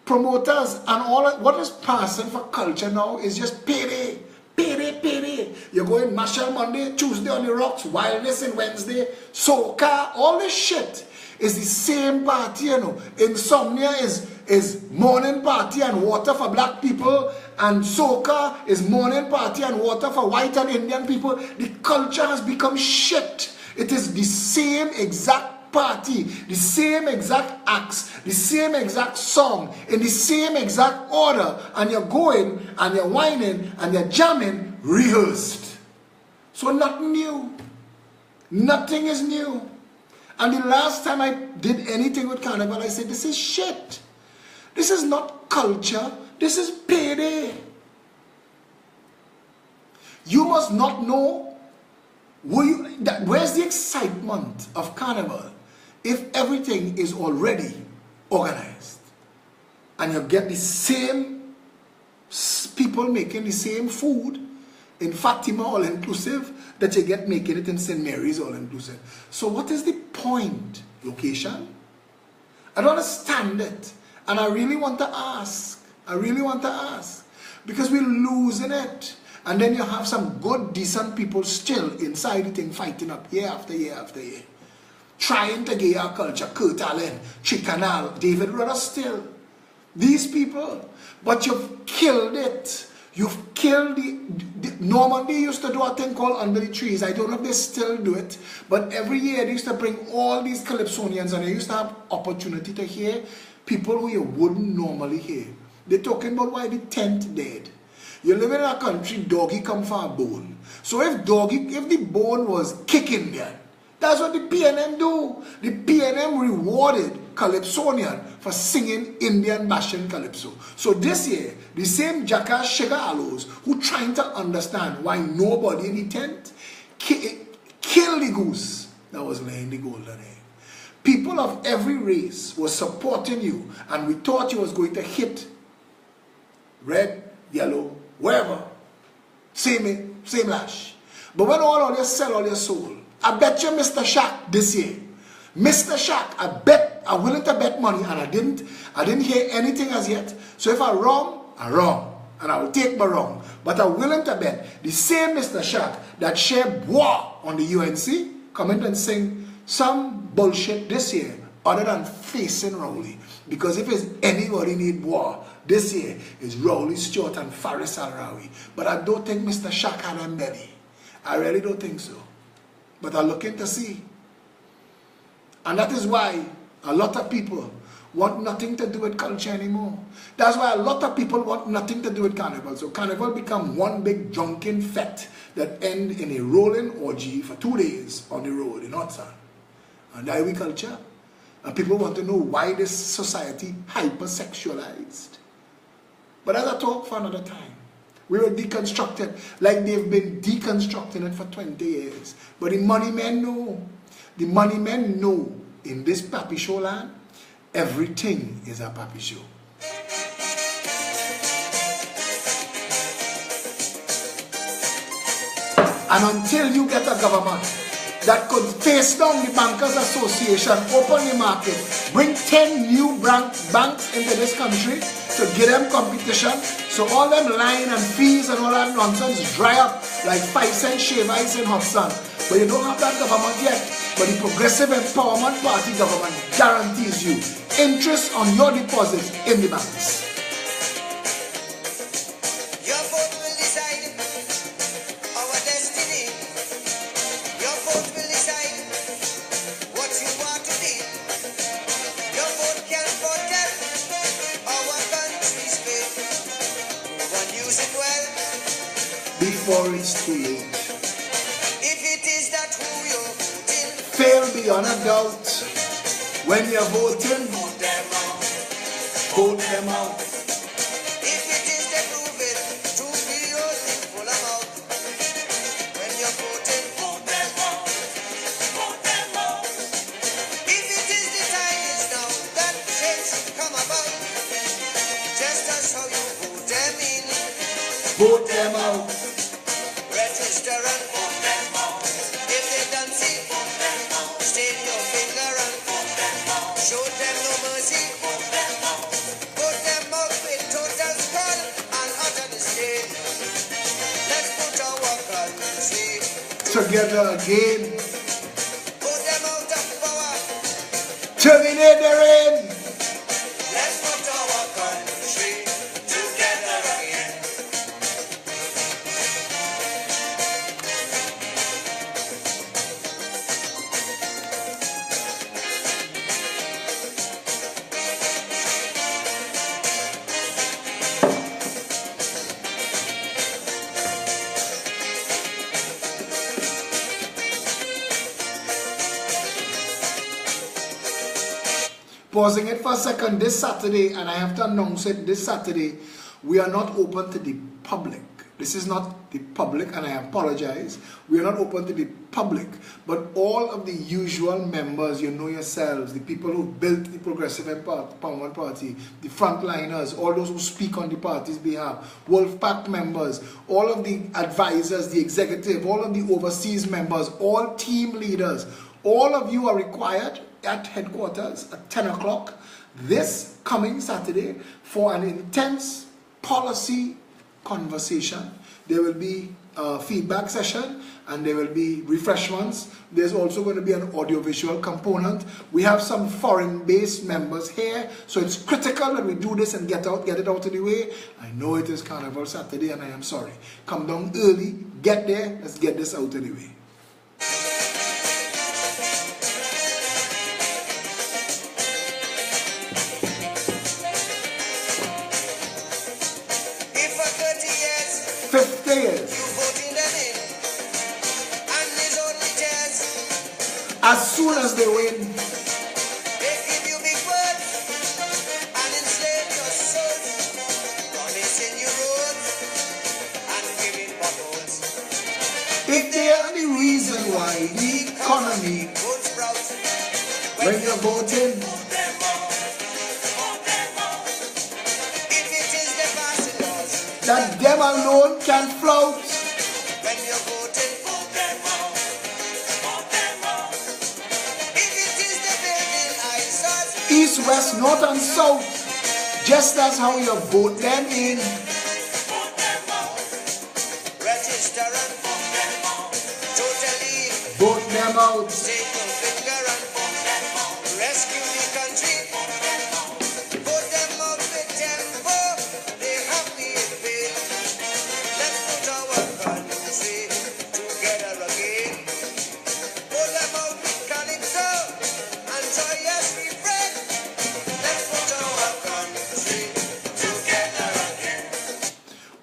promoters and all, what is passing for culture now is just payday, payday, payday. You're going Marshall Monday, Tuesday on the rocks, wildness in Wednesday, soca, all this shit is the same party, you know. Insomnia is morning party and water for black people, and soca is morning party and water for white and Indian people. The culture has become shit. It is the same exact party, the same exact acts, the same exact song, in the same exact order, and you're going and you're whining and you're jamming rehearsed. So nothing new. Nothing is new. And the last time I did anything with Carnival, I said, this is shit. This is not culture. This is payday. You must not know where's the excitement of Carnival if everything is already organized. And you get the same people making the same food in Fatima all-inclusive that you get making it in St. Mary's all-inclusive. So what is the point? Location? I don't understand it. And I really want to ask. I really want to ask. Because we're losing it. And then you have some good, decent people still inside the thing fighting up year after year after year. Trying to get our culture. Kurt Allen, Chicanal, David Rudder still. These people. But you've killed it. You've killed Normandy used to do a thing called Under the Trees. I don't know if they still do it. But every year they used to bring all these Calypsonians and they used to have opportunity to hear people who you wouldn't normally hear. They're talking about why the tent dead. You live in a country, doggy come for a bone. So if the bone was kicking there, that's what the PNM do. The PNM rewarded Calypsonian for singing Indian bashing Calypso. So this year, the same jackass Sugar Aloes who trying to understand why nobody in the tent kill the goose that was laying the golden egg. People of every race were supporting you, and we thought you was going to hit red, yellow, wherever. Same lash. But when all of you sell all your soul, I bet you Mr. Shaq this year. Mr. Shaq, I'm willing to bet money, and I didn't hear anything as yet. So if I'm wrong, I'm wrong. And I will take my wrong. But I'm willing to bet the same Mr. Shaq that shared bois on the UNC come in and sing some bullshit this year other than facing Rowley. Because if it's anybody need bois this year, it's Rowley Stewart and Faris Al-Rawi. But I don't think Mr. Shaq had them belly. I really don't think so. But I'm looking to see. And that is why a lot of people want nothing to do with culture anymore. That's why a lot of people want nothing to do with Carnival. So Carnival become one big drunken fete that end in a rolling orgy for 2 days on the road in hot sun. And that we culture. And people want to know why this society hypersexualized. But that's a talk for another time. We were deconstructed like they've been deconstructing it for 20 years. But the money men know. The money men know in this Papi Show land, everything is a Papi Show. And until you get a government that could face down the Bankers Association, open the market, bring 10 new banks into this country to give them competition, so all them line and fees and all that nonsense dry up like 5 cent shave ice in hot sun. But you don't have that government yet. But the Progressive Empowerment Party government guarantees you interest on your deposits in the banks. Your vote will decide our destiny. Your vote will decide what you want to be. Your vote can protect our country's fate. One use it well Before it's too late. if it is that who you're voting. Fail beyond a doubt. When you're voting, Vote them out. vote them out. If it is they prove it to be your thing, pull them out. When you're voting, vote them out. Vote them out. If it is the time is now that change should come about, just as how you vote them in, Vote them out. register and vote them out. If they dance it, vote them out. Stain your finger and vote them out. Show them no mercy, vote them out. Vote them out with total scorn and utter disdain. Let's put our country Together again. Put them out of power. Terminate the reign. Let's put our country together again. Pausing it for a second, this Saturday, and I have to announce it this Saturday, we are not open to the public. This is not the public, and I apologize. We are not open to the public, but all of the usual members, you know yourselves, the people who built the Progressive Empowerment Party, the frontliners, all those who speak on the party's behalf, Wolfpack members, all of the advisors, the executive, all of the overseas members, all team leaders, all of you are required at headquarters at 10 o'clock this coming Saturday for an intense policy conversation. There will be a feedback session and there will be refreshments. There's also going to be an audiovisual component. We have some foreign-based members here, so it's critical that we do this and get it out of the way. I know it is Carnival Saturday and I am sorry. Come down early, get there, let's get this out of the way. If for 30 years 50 years, you voting them in, and there's only chance as soon as they win, they give you big words and enslave your souls, promising you roads and giving potholes. if they are the reason why the economy, Won't sprout when you're voting, vote them out. Vote them out. If it is the passing laws, that them alone can float. when you're voting, vote them out. Vote them out. If it is the building eyesores, East, west, north and south, just as how you vote them in. vote them out. Register and vote them out. Totally Vote them out. take your finger and vote them out. Rescue the country. Vote them out. Vote them out with tempo. They have P.E.P. Let's put our country together again. Vote them out with calypso and joyous refrain. Let's put our country together again.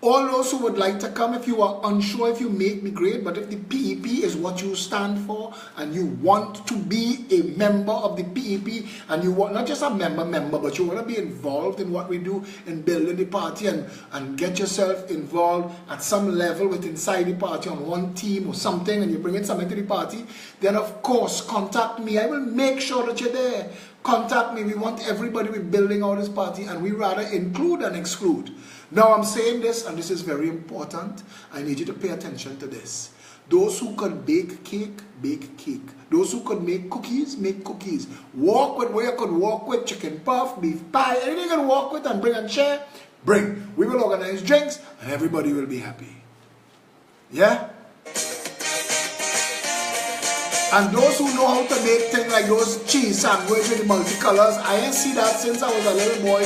All those who would like to come, if you are unsure, if you make me great, but if the P.E.P is what you stand for and you want to be a member of the P.E.P and you want not just a member, but you want to be involved in what we do in building the party and get yourself involved at some level with inside the party on one team or something, and you bring in something to the party, then of course contact me. I will make sure that you're there. Contact me. We want everybody. We're building out this party and we rather include than exclude. Now I'm saying this, and this is very important. I need you to pay attention to this. Those who could bake cake, bake cake. Those who could make cookies, make cookies. Walk with where you could walk with chicken puff, beef pie, anything you can walk with and bring and share, bring. We will organize drinks and everybody will be happy. Yeah? And those who know how to make things like those cheese sandwich with the multicolors, I ain't see that since I was a little boy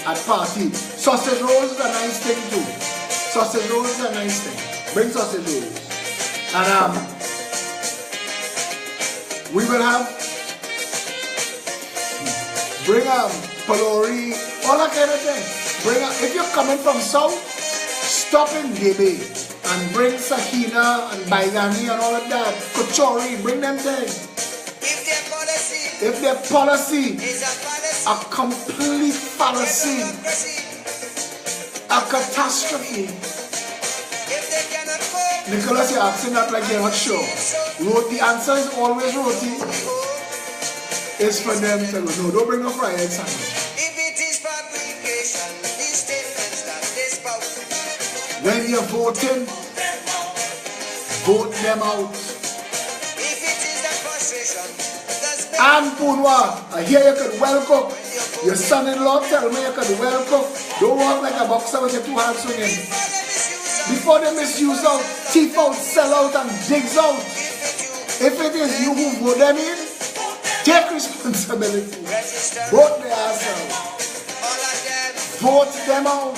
at party. Sausage rolls is a nice thing too. Sausage rolls is a nice thing. Bring sausage rolls. And we will have, bring palori, all that kind of thing. If you're coming from south, stop in Gebe and bring Sakina and Baigani and all of that. Kachori, bring them things. If their policy is a complete fallacy, a catastrophe. Nicholas, you're asking that like you're not sure. The answer is always roti. It's for them to go. No, don't bring no fried egg sandwich. If it is fabrication, these statements that they spout. When you're voting, vote them out. If it is that frustration, and Punwa, I hear you can well cook. Your son-in-law tell me you can well cook. Don't walk like a boxer with your two hands swinging. Before they misuse out, teeth out, sell out, and digs out. If it is you who vote them in, take responsibility. Vote their ass out. Vote them out.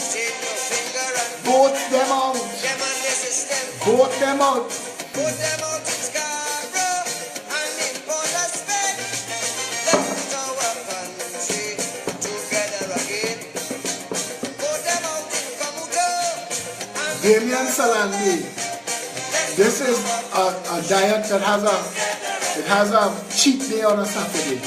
Vote them out. Vote them out. put them out in Scarborough and in Port of Spain. Let's put our country together again. Put them out in Kamuto and Damian Salandi. This is a diet that has a cheat day on a Saturday.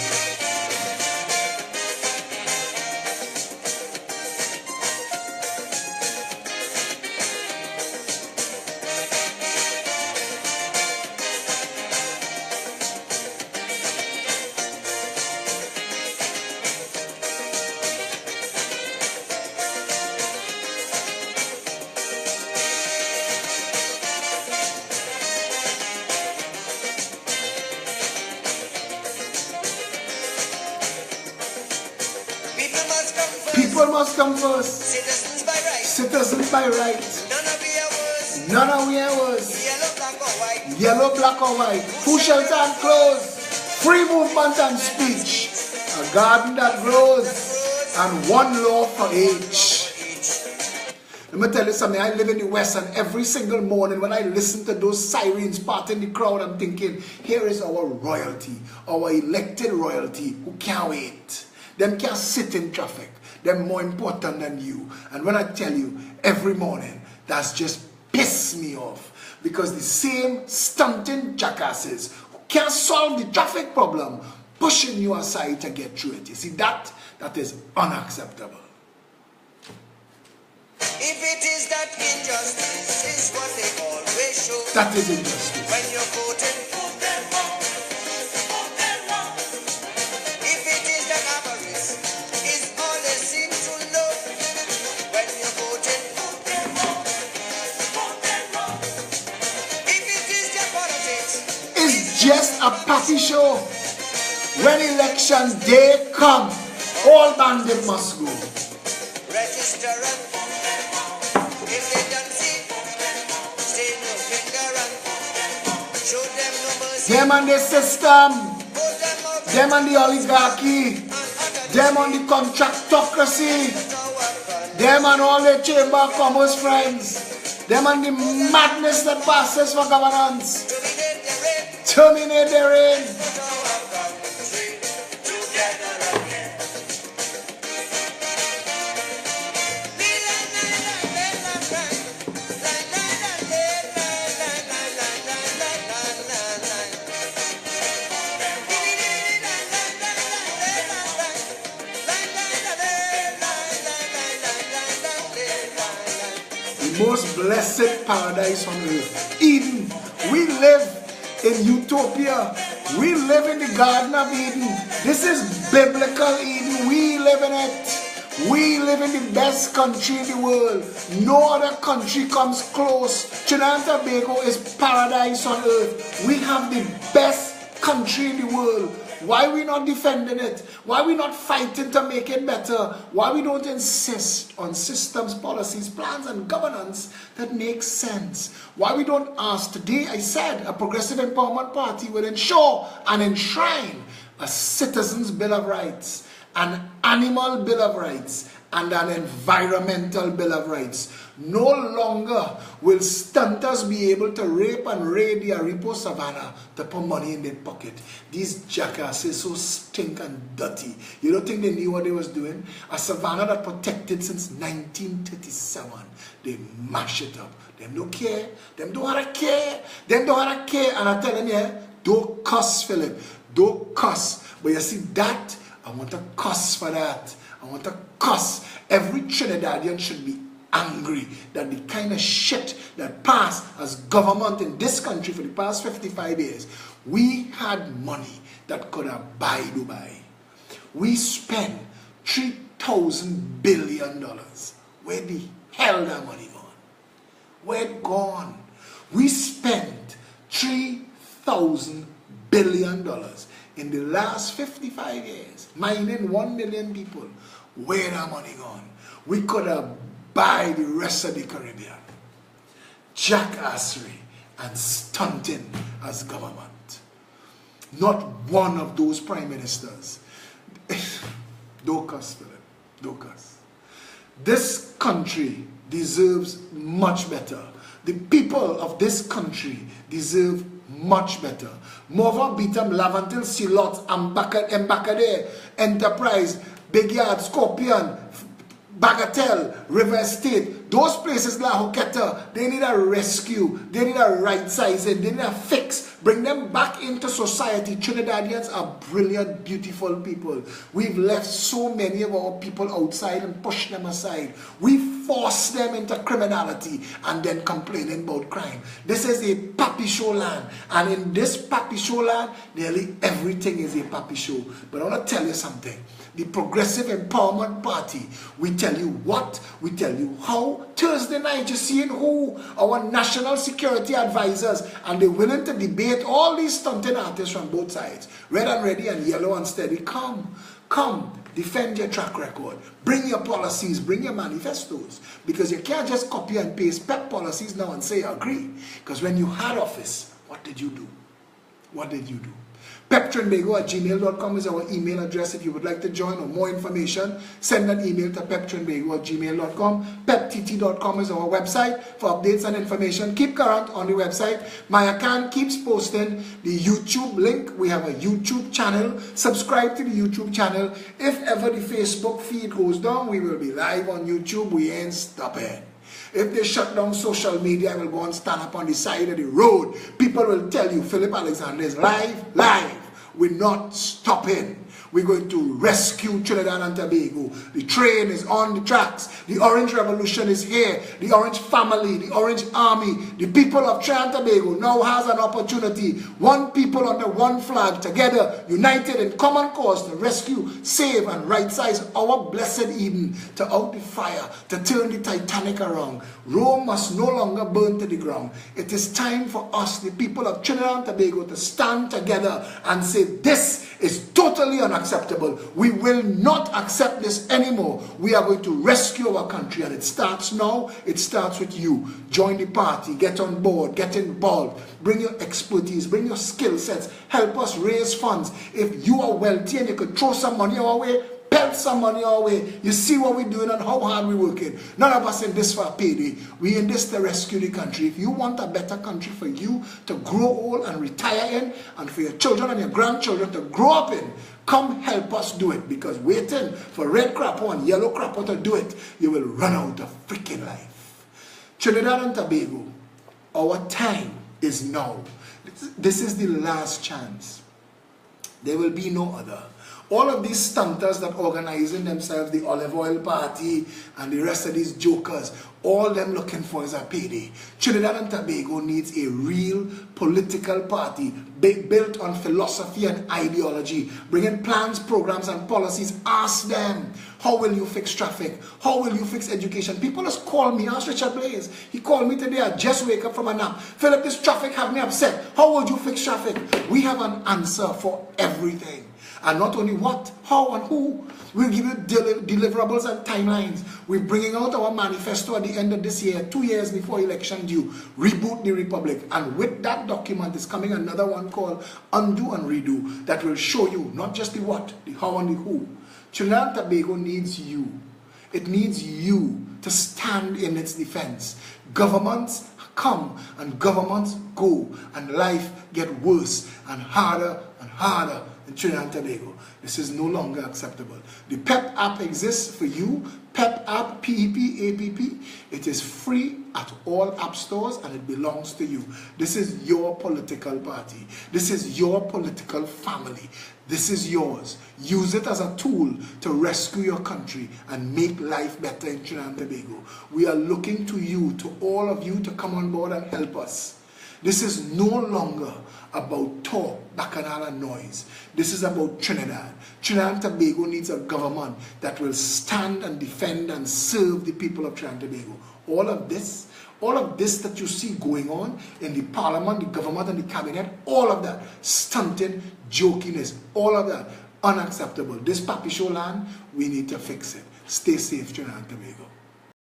People must come first. citizens by right. Citizens by right. None of you worse. None of we are worse. Yellow, black or white. Yellow, black or white. Food, shelter and clothes. Free movement and speech. A garden that grows. And one law for each. Let me tell you something. I live in the West, and every single morning when I listen to those sirens part in the crowd, I'm thinking, here is our royalty, our elected royalty who can't wait. Them can't sit in traffic. They're more important than you. And when I tell you every morning, that's just piss me off. Because the same stunting jackasses who can't solve the traffic problem, pushing you aside to get through it. You see, that is unacceptable. If it is that injustice is what they always show. That is injustice. When you're voting, vote them wrong. Vote them wrong. If it is that avarice is all they seem to know. When you're voting, vote them wrong. Vote them wrong. If it is their politics, It's just a party show. When election day come, all bandit must go. register and if they don't see, stay no finger and show them no mercy. Them and the system, Put them up them and the oligarchy, them and the contractocracy, them and all the chamber of commerce friends, them and the madness that passes for governance. Terminate their reign. Most blessed paradise on earth, Eden. We live in utopia. We live in the Garden of Eden. This is biblical Eden. We live in it. We live in the best country in the world. No other country comes close. Trinidad and Tobago is paradise on earth. We have the best country in the world. Why we not defending it? Why we not fighting to make it better? Why we don't insist on systems, policies, plans, and governance that make sense? Why we don't ask? Today I said a progressive empowerment party will ensure and enshrine a citizen's bill of rights, an animal bill of rights, and an environmental bill of rights. No longer will stunters be able to rape and raid the Aripo Savannah to put money in their pocket. These jackasses so stink and dirty. You don't think they knew what they was doing? A savannah that protected since 1937. They mash it up. Them don't care. Them don't have to care. Them don't have to care. And I tell them, yeah, don't cuss, Phillip. Don't cuss. But you see that? I want to cuss for that. I want to cuss. Every Trinidadian should be angry that the kind of shit that passed as government in this country for the past 55 years. We had money that could have buy Dubai. We spent $3,000 billion. Where the hell that money gone? Where it gone? We spent $3,000 billion in the last 55 years, mining 1 million people. Where that money gone? We could have buy the rest of the Caribbean. Jackassery and stunting as government. Not one of those prime ministers. Don't cuss, Phillip. Don't cuss. This country deserves much better. The people of this country deserve much better. Mova Bitam, Lavantil, Silot, Embacade, Enterprise, Big Yard, Scorpion, Bagatelle, River Estate, those places like Hoketa, they need a rescue, they need a right sizing, they need a fix, bring them back into society. Trinidadians are brilliant, beautiful people. We've left so many of our people outside and pushed them aside. We force them into criminality and then complaining about crime. This is a papi show land, and in this papi show land, nearly everything is a papi show. But I want to tell you something. The Progressive Empowerment Party, we tell you what, we tell you how. Thursday night, you're seeing who? Our national security advisors, and they're willing to debate all these stunting artists from both sides. Red and ready and yellow and steady. Come, defend your track record. Bring your policies, bring your manifestos. Because you can't just copy and paste P.E.P policies now and say agree. Because when you had office, what did you do? What did you do? peptrinbago@gmail.com is our email address. If you would like to join or more information, send an email to peptrinbago@gmail.com. peptt.com is our website for updates and information. Keep current on the website. Maya Khan keeps posting the YouTube link. We have a YouTube channel. Subscribe to the YouTube channel. If ever the Facebook feed goes down, we will be live on YouTube. We ain't stopping. If they shut down social media, I will go and stand up on the side of the road. People will tell you, Phillip Alexander is live. We're not stopping. We're going to rescue Trinidad and Tobago. The train is on the tracks. The Orange Revolution is here. The Orange family, the Orange Army, the people of Trinidad and Tobago now has an opportunity. One people under one flag, together, united in common cause to rescue, save, and right-size our blessed Eden, to out the fire, to turn the Titanic around. Rome must no longer burn to the ground. It is time for us, the people of Trinidad and Tobago, to stand together and say, this is totally unacceptable. We will not accept this anymore. We are going to rescue our country, and it starts now. It starts with you. Join the party, get on board, get involved, bring your expertise, bring your skill sets, help us raise funds. If you are wealthy and you could throw some money our way, pelt some money our way. You see what we're doing and how hard we're working. None of us in this for a payday. We in this to rescue the country. If you want a better country for you to grow old and retire in, and for your children and your grandchildren to grow up in, come help us do it. Because waiting for red crapper and yellow crapper to do it, you will run out of freaking life. Trinidad and Tobago, our time is now. This is the last chance. There will be no other. All of these stunters that organizing themselves, the olive oil party and the rest of these jokers, all them looking for is a payday. Trinidad and Tobago needs a real political party built on philosophy and ideology, bringing plans, programs, and policies. Ask them, how will you fix traffic? How will you fix education? People just call me. Ask Richard Blaze. He called me today. I just wake up from a nap. Phillip, this traffic have me upset. How would you fix traffic? We have an answer for everything. And not only what, how and who. We'll give you deliverables and timelines. We're bringing out our manifesto at the end of this year, 2 years before election due. Reboot the Republic. And with that document is coming another one called Undo and Redo that will show you not just the what, the how and the who. Trinidad and Tobago needs you. It needs you to stand in its defense. Governments come and governments go, and life get worse and harder in Trinidad and Tobago. This is no longer acceptable. The P.E.P app exists for you. P.E.P app, P.E.P, A.P.P. It is free at all app stores and it belongs to you. This is your political party. This is your political family. This is yours. Use it as a tool to rescue your country and make life better in Trinidad and Tobago. We are looking to you, to all of you, to come on board and help us. This is no longer about talk, bacchanal and noise. This is about Trinidad. Trinidad and Tobago needs a government that will stand and defend and serve the people of Trinidad and Tobago. All of this that you see going on in the parliament, the government and the cabinet, all of that, stunted jokiness, all of that, unacceptable. This Papi Show land, we need to fix it. Stay safe, Trinidad and Tobago.